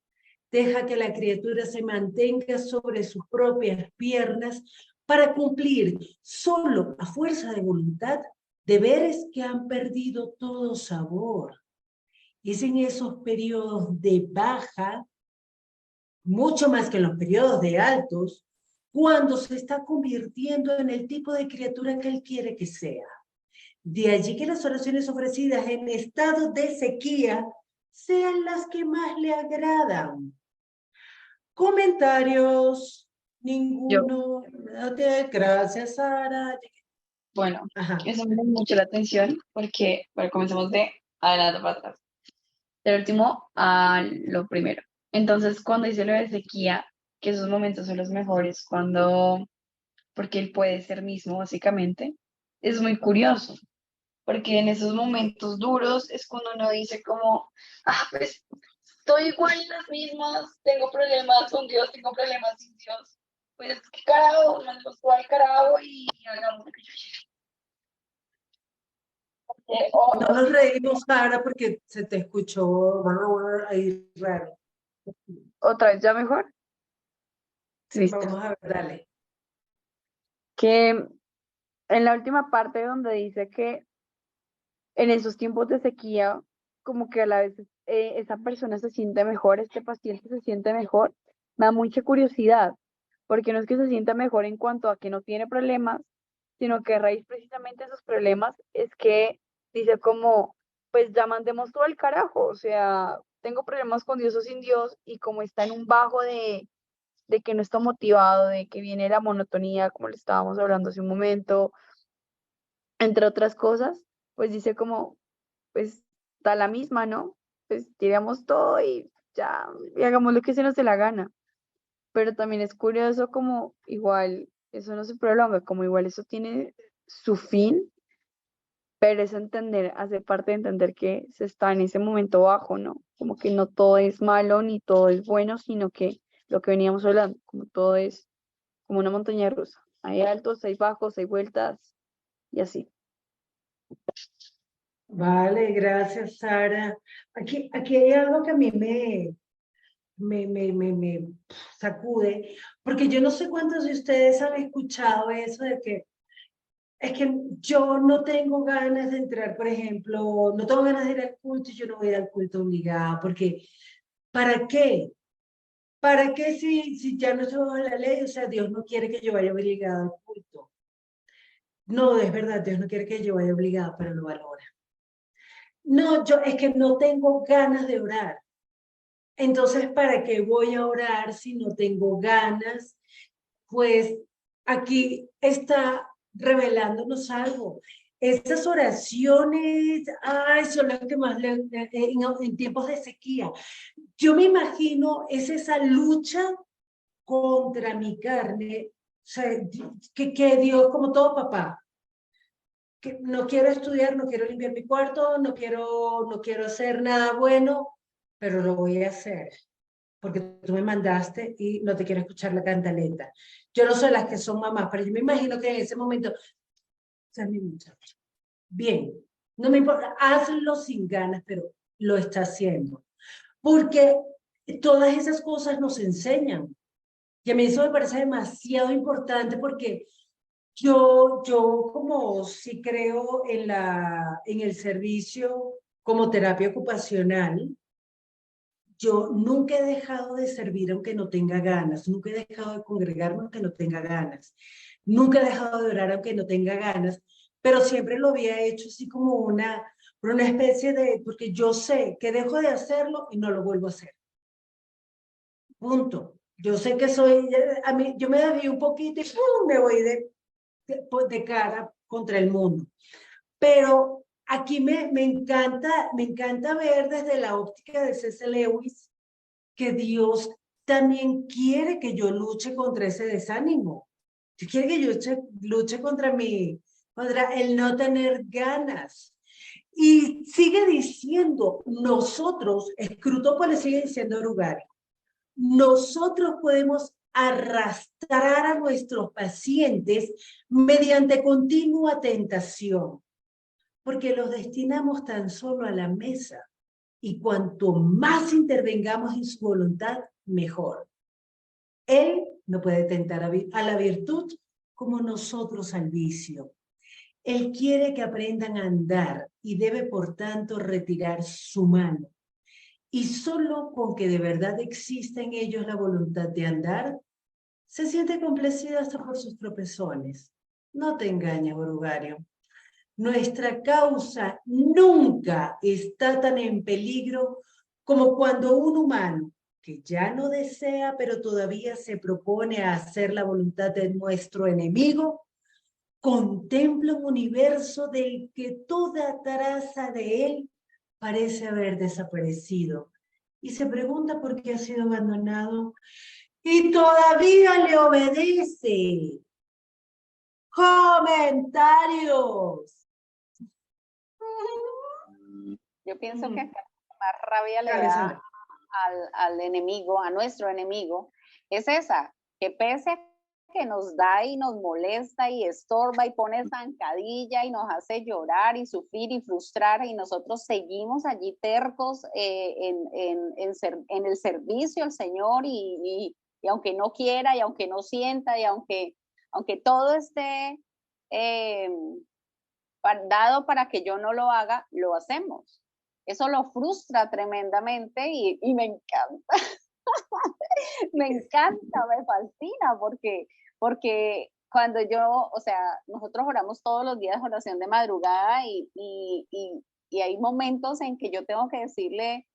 Deja que la criatura se mantenga sobre sus propias piernas para cumplir solo a fuerza de voluntad deberes que han perdido todo sabor. Es en esos periodos de baja, mucho más que en los periodos de altos, cuando se está convirtiendo en el tipo de criatura que Él quiere que sea. De allí que las oraciones ofrecidas en estado de sequía sean las que más le agradan. Comentarios, ninguno. Gracias, Sara. Bueno, Ajá. eso me llama mucho la atención porque, bueno, comenzamos de adelante para atrás. Del último a lo primero. Entonces, cuando dice lo de sequía, que esos momentos son los mejores, porque él puede ser mismo, básicamente, es muy curioso, porque en esos momentos duros es cuando uno dice como, pues estoy igual en las mismas, tengo problemas con Dios, tengo problemas sin Dios, pues qué carajo, mandemos todo al carajo y hagamos lo que yo quiero. No nos reímos, Sara, porque se te escuchó ahí raro. Otra vez, ¿ya mejor? Listo. Vamos a ver, dale. Que en la última parte donde dice que en esos tiempos de sequía, como que a la vez esa persona se siente mejor, este paciente se siente mejor, me da mucha curiosidad, porque no es que se sienta mejor en cuanto a que no tiene problemas, sino que a raíz precisamente de esos problemas es que dice como, pues ya mandemos todo al carajo, o sea, tengo problemas con Dios o sin Dios, y como está en un bajo de que no está motivado, de que viene la monotonía, como le estábamos hablando hace un momento, entre otras cosas, pues dice como, pues da la misma, ¿no? Pues tiramos todo y ya, y hagamos lo que se nos dé la gana. Pero también es curioso como igual, eso no se prolonga, como igual eso tiene su fin, pero es entender, hace parte de entender que se está en ese momento bajo, ¿no? Como que no todo es malo ni todo es bueno, sino que lo que veníamos hablando, como todo es como una montaña rusa. Hay altos, hay bajos, hay vueltas y así. Vale, gracias, Sara. Aquí hay algo que a mí me sacude, porque yo no sé cuántos de ustedes han escuchado eso de que es que yo no tengo ganas de entrar, por ejemplo, no tengo ganas de ir al culto y yo no voy a ir al culto obligada, porque ¿para qué? ¿Para qué si ya no estoy bajo la ley? O sea, Dios no quiere que yo vaya obligada al culto. No, es verdad, Dios no quiere que yo vaya obligada, pero lo valora. No, yo es que no tengo ganas de orar. Entonces, ¿para qué voy a orar si no tengo ganas? Pues aquí está revelándonos algo. Estas oraciones, ay, son las que más en tiempos de sequía. Yo me imagino es esa lucha contra mi carne, o sea, que Dios, como todo papá, que no quiero estudiar, no quiero limpiar mi cuarto, no quiero hacer nada bueno, pero lo voy a hacer porque tú me mandaste y no te quiero escuchar la cantaleta. Yo no soy las que son mamás, pero yo me imagino que en ese momento, o sea, mi muchacho, bien, no me importa, hazlo sin ganas, pero lo está haciendo. Porque todas esas cosas nos enseñan. Y a mí eso me parece demasiado importante porque yo como sí creo en el servicio como terapia ocupacional, yo nunca he dejado de servir aunque no tenga ganas, nunca he dejado de congregarme aunque no tenga ganas, nunca he dejado de orar aunque no tenga ganas, pero siempre lo había hecho así como una especie de, porque yo sé que dejo de hacerlo y no lo vuelvo a hacer. Punto. Yo sé que soy, a mí, yo me desvío un poquito y ¡pum! Me voy de cara contra el mundo. Pero aquí me encanta ver desde la óptica de C.S. Lewis que Dios también quiere que yo luche contra ese desánimo. Dios quiere que yo luche contra el no tener ganas. Y sigue diciendo, nosotros, Scrutópolis sigue diciendo Rugari, nosotros podemos arrastrar a nuestros pacientes mediante continua tentación, porque los destinamos tan solo a la mesa y cuanto más intervengamos en su voluntad, mejor. Él no puede tentar a la virtud como nosotros al vicio. Él quiere que aprendan a andar y debe, por tanto, retirar su mano. Y solo con que de verdad exista en ellos la voluntad de andar, se siente complacida hasta por sus tropezones. No te engañes, Borugario. Nuestra causa nunca está tan en peligro como cuando un humano que ya no desea, pero todavía se propone a hacer la voluntad de nuestro enemigo, contempla un universo del que toda traza de él parece haber desaparecido y se pregunta por qué ha sido abandonado y todavía le obedece. Comentarios. Yo pienso que acá más rabia le Dale, da Sandra. al enemigo, a nuestro enemigo, es esa, que pese a que nos da y nos molesta y estorba y pone zancadilla y nos hace llorar y sufrir y frustrar y nosotros seguimos allí tercos en el servicio al Señor y aunque no quiera y aunque no sienta y aunque todo esté eh, dado para que yo no lo haga, lo hacemos. Eso lo frustra tremendamente y me encanta. Me encanta, me fascina porque cuando yo, o sea, nosotros oramos todos los días oración de madrugada y hay momentos en que yo tengo que decirle,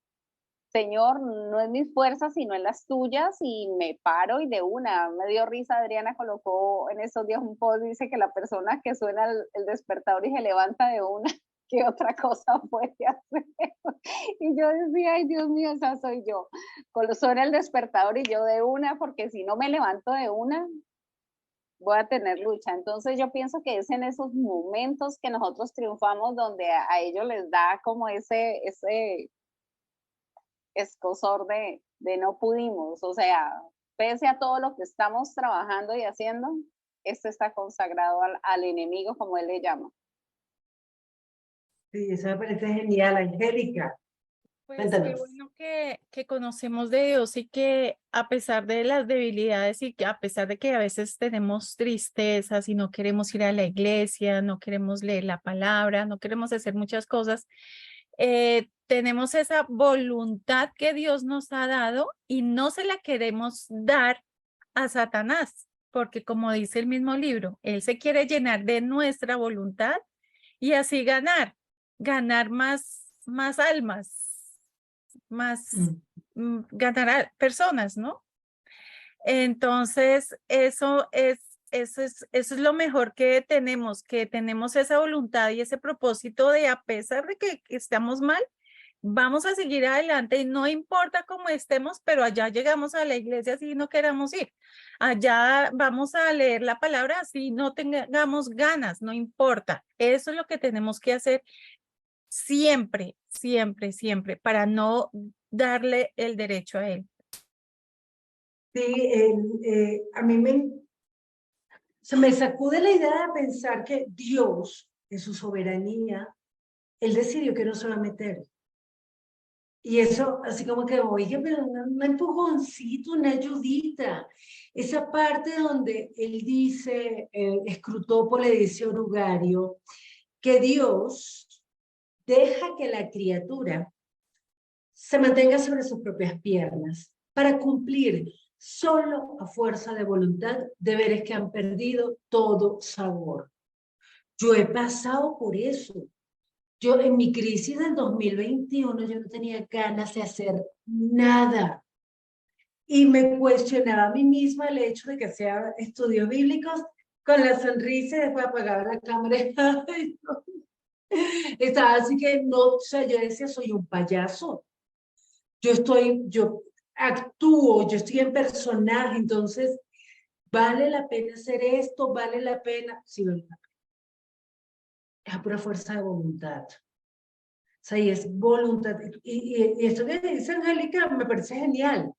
Señor, no es mis fuerzas, sino en las tuyas, y me paro y de una. Me dio risa, Adriana colocó en estos días un post, dice que la persona que suena el despertador y se levanta de una, ¿qué otra cosa puede hacer? Y yo decía, ay Dios mío, esa soy yo. Cuando suena el despertador y yo de una, porque si no me levanto de una, voy a tener lucha. Entonces yo pienso que es en esos momentos que nosotros triunfamos donde a ellos les da como ese escozor de no pudimos, o sea, pese a todo lo que estamos trabajando y haciendo, esto está consagrado al enemigo, como él le llama. Sí, eso me parece genial, Angélica. Pues qué Cuéntanos. bueno que conocemos de Dios y que a pesar de las debilidades y que a pesar de que a veces tenemos tristezas y no queremos ir a la iglesia, no queremos leer la palabra, no queremos hacer muchas cosas, tenemos esa voluntad que Dios nos ha dado y no se la queremos dar a Satanás, porque como dice el mismo libro, él se quiere llenar de nuestra voluntad y así ganar más almas, más Mm. ganar a personas, ¿no? Entonces, eso es lo mejor que tenemos esa voluntad y ese propósito de, a pesar de que estamos mal, vamos a seguir adelante y no importa cómo estemos, pero allá llegamos a la iglesia si no queramos ir. Allá vamos a leer la palabra si no tengamos ganas, no importa. Eso es lo que tenemos que hacer siempre, siempre, siempre, para no darle el derecho a él. Sí, a mí se me sacude la idea de pensar que Dios, en su soberanía, Él decidió que no se va a meter. Y eso, así como que, oye, pero un empujoncito, una ayudita. Esa parte donde él dice, Escrutopo le dice a Orugario, que Dios deja que la criatura se mantenga sobre sus propias piernas para cumplir solo a fuerza de voluntad deberes que han perdido todo sabor. Yo he pasado por eso. Yo en mi crisis del 2021, yo no tenía ganas de hacer nada. Y me cuestionaba a mí misma el hecho de que hacía estudios bíblicos con la sonrisa y después apagaba la cámara. Ay, no. Estaba así que no, o sea, yo decía, soy un payaso. Yo actúo, yo estoy en personaje, entonces, ¿vale la pena hacer esto? ¿Vale la pena? Sí, vale la pena. Es a pura fuerza de voluntad. O sea, y es voluntad. Y esto que dice Angélica me parece genial,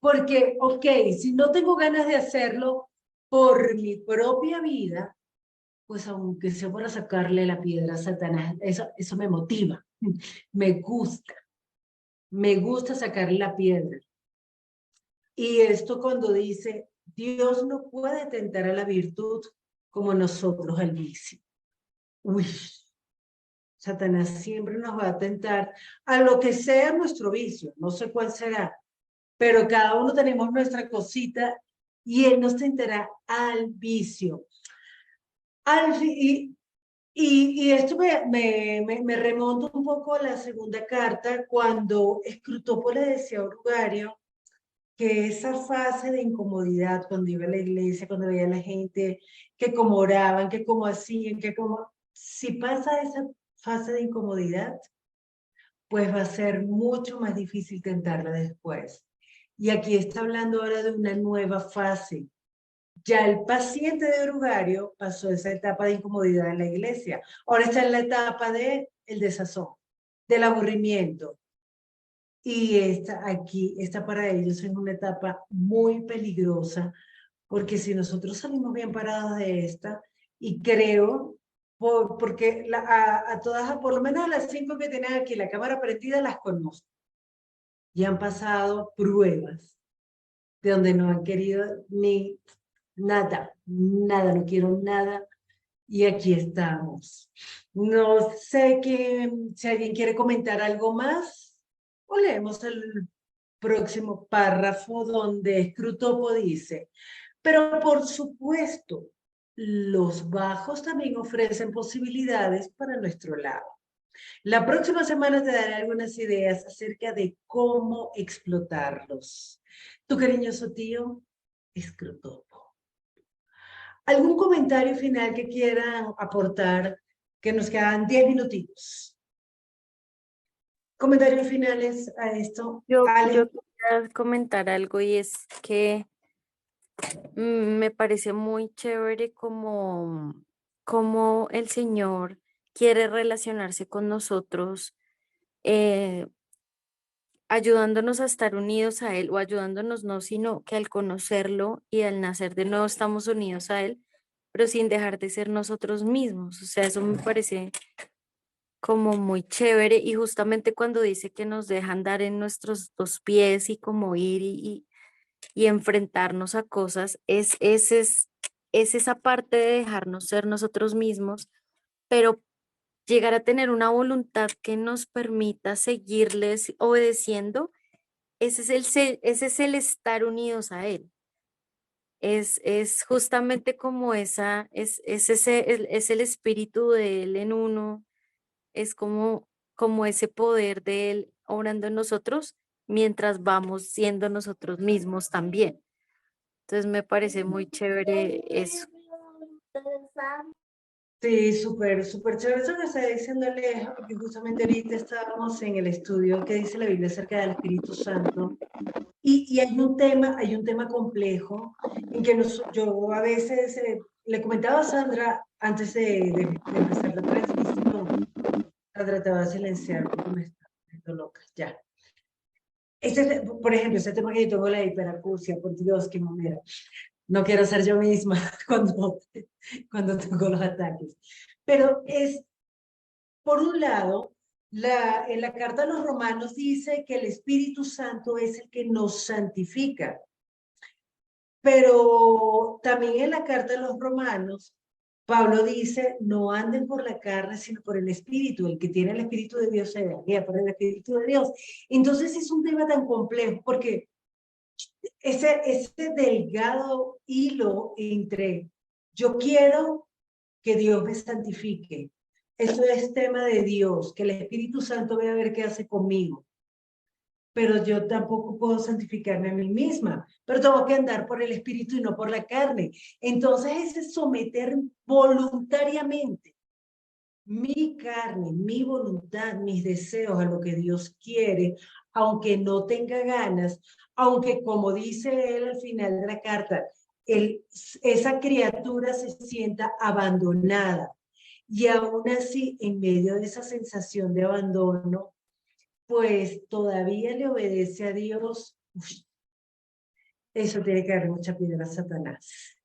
porque, ok, si no tengo ganas de hacerlo por mi propia vida, pues aunque sea para sacarle la piedra a Satanás, eso me motiva, me gusta sacarle la piedra. Y esto cuando dice, Dios no puede tentar a la virtud como nosotros al vicio. Uy, Satanás siempre nos va a tentar a lo que sea nuestro vicio, no sé cuál será, pero cada uno tenemos nuestra cosita y él nos tentará al vicio. Y esto me remonta un poco a la segunda carta, cuando Escrutopo le decía a Orugario que esa fase de incomodidad, cuando iba a la iglesia, cuando veía a la gente, que como oraban, que como hacían, que como... Si pasa esa fase de incomodidad, pues va a ser mucho más difícil tentarla después. Y aquí está hablando ahora de una nueva fase. Ya el paciente de Orugario pasó esa etapa de incomodidad en la iglesia. Ahora está en la etapa de el desazón, del aburrimiento. Y esta para ellos es una etapa muy peligrosa, porque si nosotros salimos bien parados de esta, y creo, porque a todas, por lo menos a las 5 que tienen aquí la cámara prendida, las conozco. Y han pasado pruebas de donde no han querido ni nada, no quiero nada. Y aquí estamos. No sé si alguien quiere comentar algo más, o leemos el próximo párrafo donde Escrutopo dice, pero por supuesto, los bajos también ofrecen posibilidades para nuestro lado. La próxima semana te daré algunas ideas acerca de cómo explotarlos. Tu cariñoso tío, Escrutopo. ¿Algún comentario final que quieran aportar? Que nos quedan 10 minutitos. Comentarios finales a esto. Yo Ale. quería comentar algo y es que me parece muy chévere como el Señor quiere relacionarse con nosotros, eh, ayudándonos a estar unidos a Él o ayudándonos no, sino que al conocerlo y al nacer de nuevo estamos unidos a Él, pero sin dejar de ser nosotros mismos. O sea, eso me parece como muy chévere y justamente cuando dice que nos deja andar en nuestros dos pies y como ir y enfrentarnos a cosas, es esa parte de dejarnos ser nosotros mismos, pero llegar a tener una voluntad que nos permita seguirles obedeciendo, ese es el estar unidos a Él. Es justamente como es el espíritu de Él en uno, es como ese poder de Él obrando en nosotros mientras vamos siendo nosotros mismos también. Entonces me parece muy chévere eso. Sí, súper, súper chévere eso que está diciendo Aleja, porque justamente ahorita estábamos en el estudio que dice la Biblia acerca del Espíritu Santo. Y hay un tema complejo en que yo a veces le comentaba a Sandra antes de empezar la transmisión. Sandra, te va a silenciar porque me está poniendo loca. Ya. Por ejemplo, ese tema que yo tengo la hiperacusia, por Dios, qué mamera. No quiero ser yo misma cuando tengo los ataques. Pero por un lado, en la carta a los romanos dice que el Espíritu Santo es el que nos santifica. Pero también en la carta a los romanos, Pablo dice, no anden por la carne, sino por el Espíritu. El que tiene el Espíritu de Dios se guía por el Espíritu de Dios. Entonces es un tema tan complejo porque ese delgado hilo entre yo quiero que Dios me santifique. Eso es tema de Dios, que el Espíritu Santo vea a ver qué hace conmigo. Pero yo tampoco puedo santificarme a mí misma, pero tengo que andar por el Espíritu y no por la carne. Entonces ese someter voluntariamente mi carne, mi voluntad, mis deseos a lo que Dios quiere, aunque no tenga ganas, aunque como dice él al final de la carta, esa criatura se sienta abandonada. Y aún así, en medio de esa sensación de abandono, pues todavía le obedece a Dios. Uf, eso tiene que darle mucha piedra a Satanás.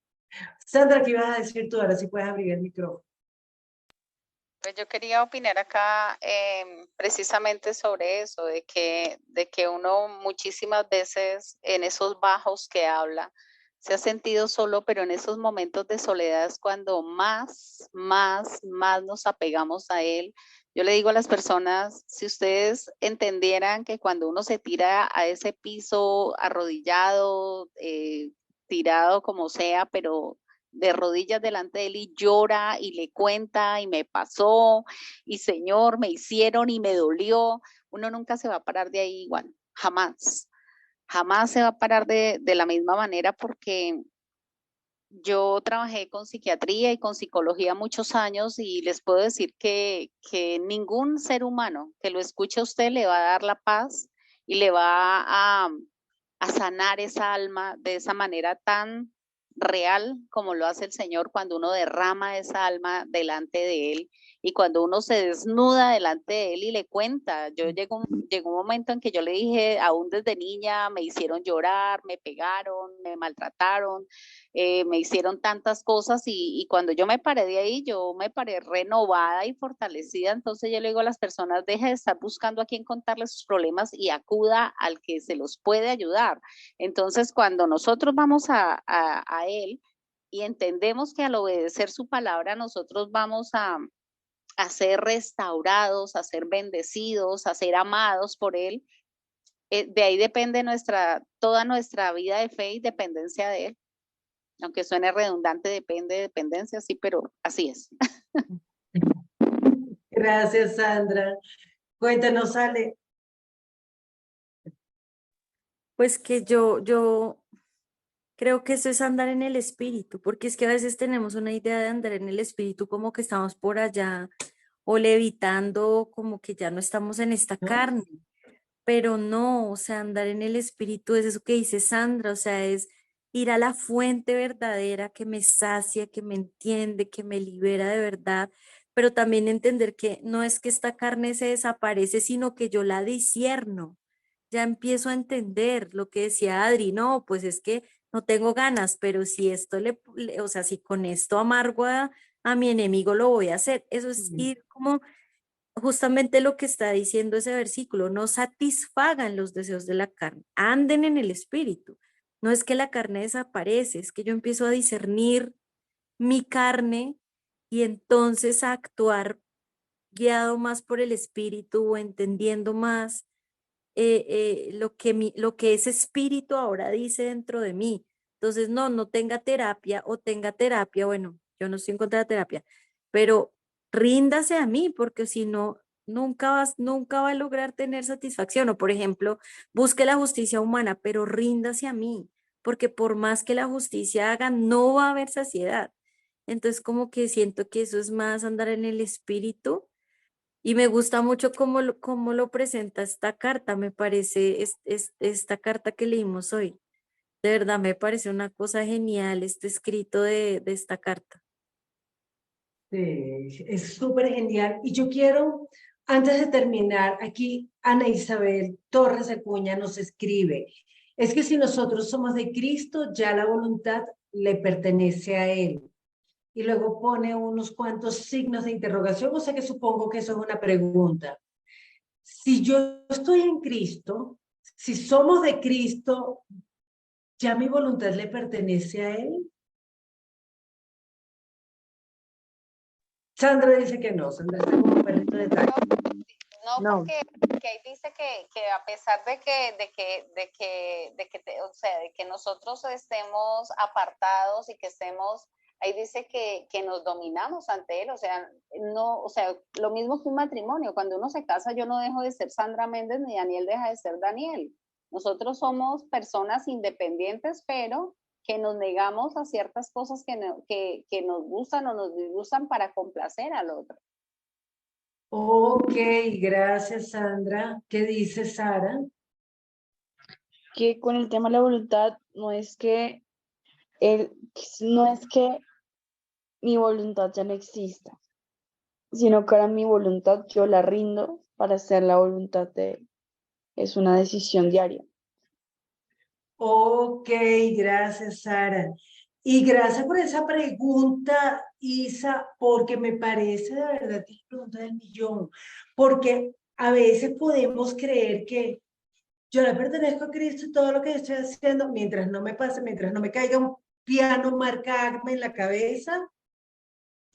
Sandra, ¿qué ibas a decir tú? Ahora sí puedes abrir el micrófono. Pues yo quería opinar acá precisamente sobre eso, de que uno muchísimas veces en esos bajos que habla se ha sentido solo, pero en esos momentos de soledad es cuando más nos apegamos a él. Yo le digo a las personas, si ustedes entendieran que cuando uno se tira a ese piso arrodillado, tirado como sea, pero de rodillas delante de él y llora y le cuenta y me pasó y Señor, me hicieron y me dolió, uno nunca se va a parar de ahí igual, jamás, jamás se va a parar de la misma manera porque yo trabajé con psiquiatría y con psicología muchos años y les puedo decir que ningún ser humano que lo escuche a usted le va a dar la paz y le va a sanar esa alma de esa manera tan real como lo hace el Señor cuando uno derrama esa alma delante de Él y cuando uno se desnuda delante de Él y le cuenta. Llegó un momento en que yo le dije, aún desde niña me hicieron llorar, me pegaron, me maltrataron, me hicieron tantas cosas y cuando yo me paré de ahí, yo me paré renovada y fortalecida. Entonces yo le digo a las personas, deje de estar buscando a quién contarle sus problemas y acuda al que se los puede ayudar. Entonces cuando nosotros vamos a Él y entendemos que al obedecer su palabra nosotros vamos a ser restaurados, a ser bendecidos, a ser amados por Él, de ahí depende toda nuestra vida de fe y dependencia de Él. Aunque suene redundante, depende de dependencia, sí, pero así es. Gracias, Sandra. Cuéntanos, Ale. Pues que yo creo que eso es andar en el espíritu, porque es que a veces tenemos una idea de andar en el espíritu como que estamos por allá o levitando, como que ya no estamos en esta carne, pero no, o sea, andar en el espíritu es eso que dice Sandra, o sea, es ir a la fuente verdadera que me sacia, que me entiende, que me libera de verdad, pero también entender que no es que esta carne se desaparece, sino que yo la discierno. Ya empiezo a entender lo que decía Adri, no, pues es que no tengo ganas, pero si esto o sea, si con esto amargo a mi enemigo lo voy a hacer. Eso es ir como justamente lo que está diciendo ese versículo, no satisfagan los deseos de la carne, anden en el espíritu. No es que la carne desaparece, es que yo empiezo a discernir mi carne y entonces a actuar guiado más por el espíritu o entendiendo más lo que ese espíritu ahora dice dentro de mí. Entonces, no tenga terapia o tenga terapia, bueno, yo no estoy en contra de la terapia, pero ríndase a mí, porque si no, nunca va a lograr tener satisfacción. O, por ejemplo, busque la justicia humana, pero ríndase a mí, porque por más que la justicia haga, no va a haber saciedad. Entonces, como que siento que eso es más andar en el espíritu y me gusta mucho cómo lo presenta esta carta, me parece, esta carta que leímos hoy. De verdad, me parece una cosa genial este escrito de esta carta. Sí, es súper genial. Y yo quiero, antes de terminar, aquí Ana Isabel Torres Acuña nos escribe, es que si nosotros somos de Cristo, ya la voluntad le pertenece a Él. Y luego pone unos cuantos signos de interrogación, o sea que supongo que eso es una pregunta. Si yo estoy en Cristo, si somos de Cristo, ¿ya mi voluntad le pertenece a Él? Sandra dice que no, Sandra está como un perrito de taxi. No, porque ahí dice que a pesar de o sea, de que nosotros estemos apartados y que estemos, ahí dice que nos dominamos ante él, o sea, no, o sea, lo mismo que un matrimonio, cuando uno se casa, yo no dejo de ser Sandra Méndez ni Daniel deja de ser Daniel. Nosotros somos personas independientes, pero que nos negamos a ciertas cosas que nos gustan o nos disgustan para complacer al otro. Ok, gracias, Sandra. ¿Qué dice Sara? Que con el tema de la voluntad no es que mi voluntad ya no exista, sino que ahora mi voluntad yo la rindo para hacer la voluntad de Él. Es una decisión diaria. Ok, gracias, Sara. Y gracias por esa pregunta, Isa, porque me parece de verdad que es la pregunta del millón. Porque a veces podemos creer que yo le pertenezco a Cristo y todo lo que estoy haciendo, mientras no me pase, mientras no me caiga un piano marca Acme en la cabeza,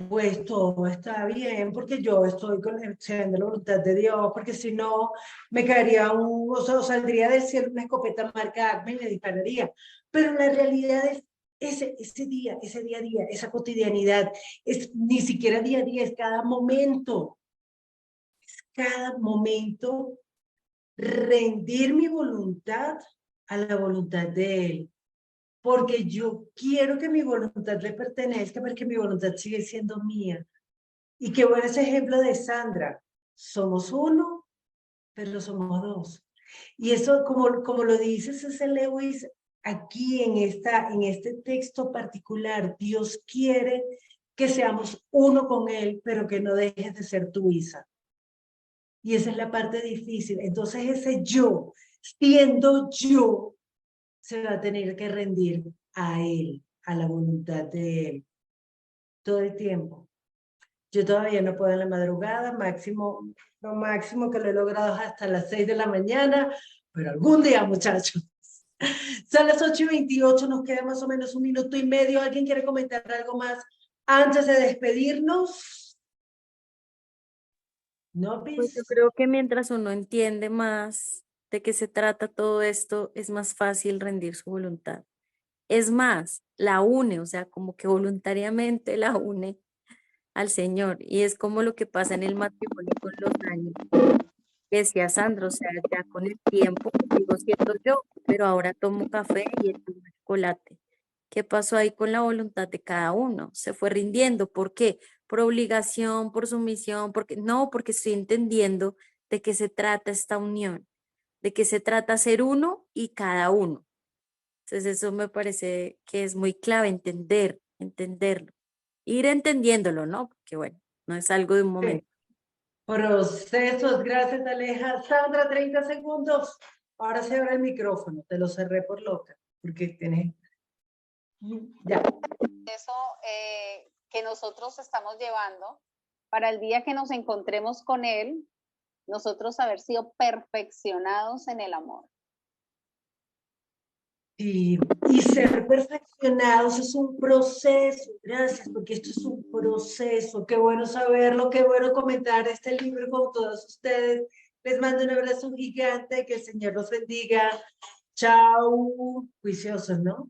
pues todo está bien, porque yo estoy haciendo la voluntad de Dios, porque si no, me caería o sea, saldría del cielo una escopeta marca Acme y le dispararía. Pero la realidad es ese día a día, esa cotidianidad, es ni siquiera día a día, es cada momento rendir mi voluntad a la voluntad de Él. Porque yo quiero que mi voluntad le pertenezca, porque mi voluntad sigue siendo mía. Y qué bueno ese ejemplo de Sandra. Somos uno, pero somos dos. Y eso, como lo dice C.S. Lewis, aquí en este texto particular, Dios quiere que seamos uno con Él, pero que no dejes de ser tú, Isa. Y esa es la parte difícil. Entonces ese yo, siendo yo, se va a tener que rendir a Él, a la voluntad de Él, todo el tiempo. Yo todavía no puedo en la madrugada, lo máximo que lo he logrado es hasta las 6 de la mañana, pero algún día, muchachos. Son las 8:28, nos queda más o menos 1 minuto y medio. ¿Alguien quiere comentar algo más antes de despedirnos? ¿No, Pues yo Pis? creo que mientras uno entiende más de qué se trata todo esto, es más fácil rendir su voluntad. Es más, la une, o sea, como que voluntariamente la une al Señor. Y es como lo que pasa en el matrimonio con los años. Que decía Sandro, o sea, ya con el tiempo sigo siendo yo, pero ahora tomo café y él toma chocolate. ¿Qué pasó ahí con la voluntad de cada uno? Se fue rindiendo. ¿Por qué? Por obligación, por sumisión, porque no, porque estoy entendiendo de qué se trata esta unión, de qué se trata ser uno y cada uno. Entonces eso me parece que es muy clave entenderlo, ir entendiéndolo, ¿no? Porque bueno, no es algo de un momento. Procesos, gracias, Aleja. Sandra, 30 segundos. Ahora se abre el micrófono, te lo cerré por loca, porque tienes Ya. Eso que nosotros estamos llevando para el día que nos encontremos con Él, nosotros haber sido perfeccionados en el amor. Y ser perfeccionados es un proceso, gracias, porque esto es un proceso. Qué bueno saberlo, qué bueno comentar este libro con todos ustedes. Les mando un abrazo gigante, que el Señor los bendiga. Chao, juiciosos, ¿no?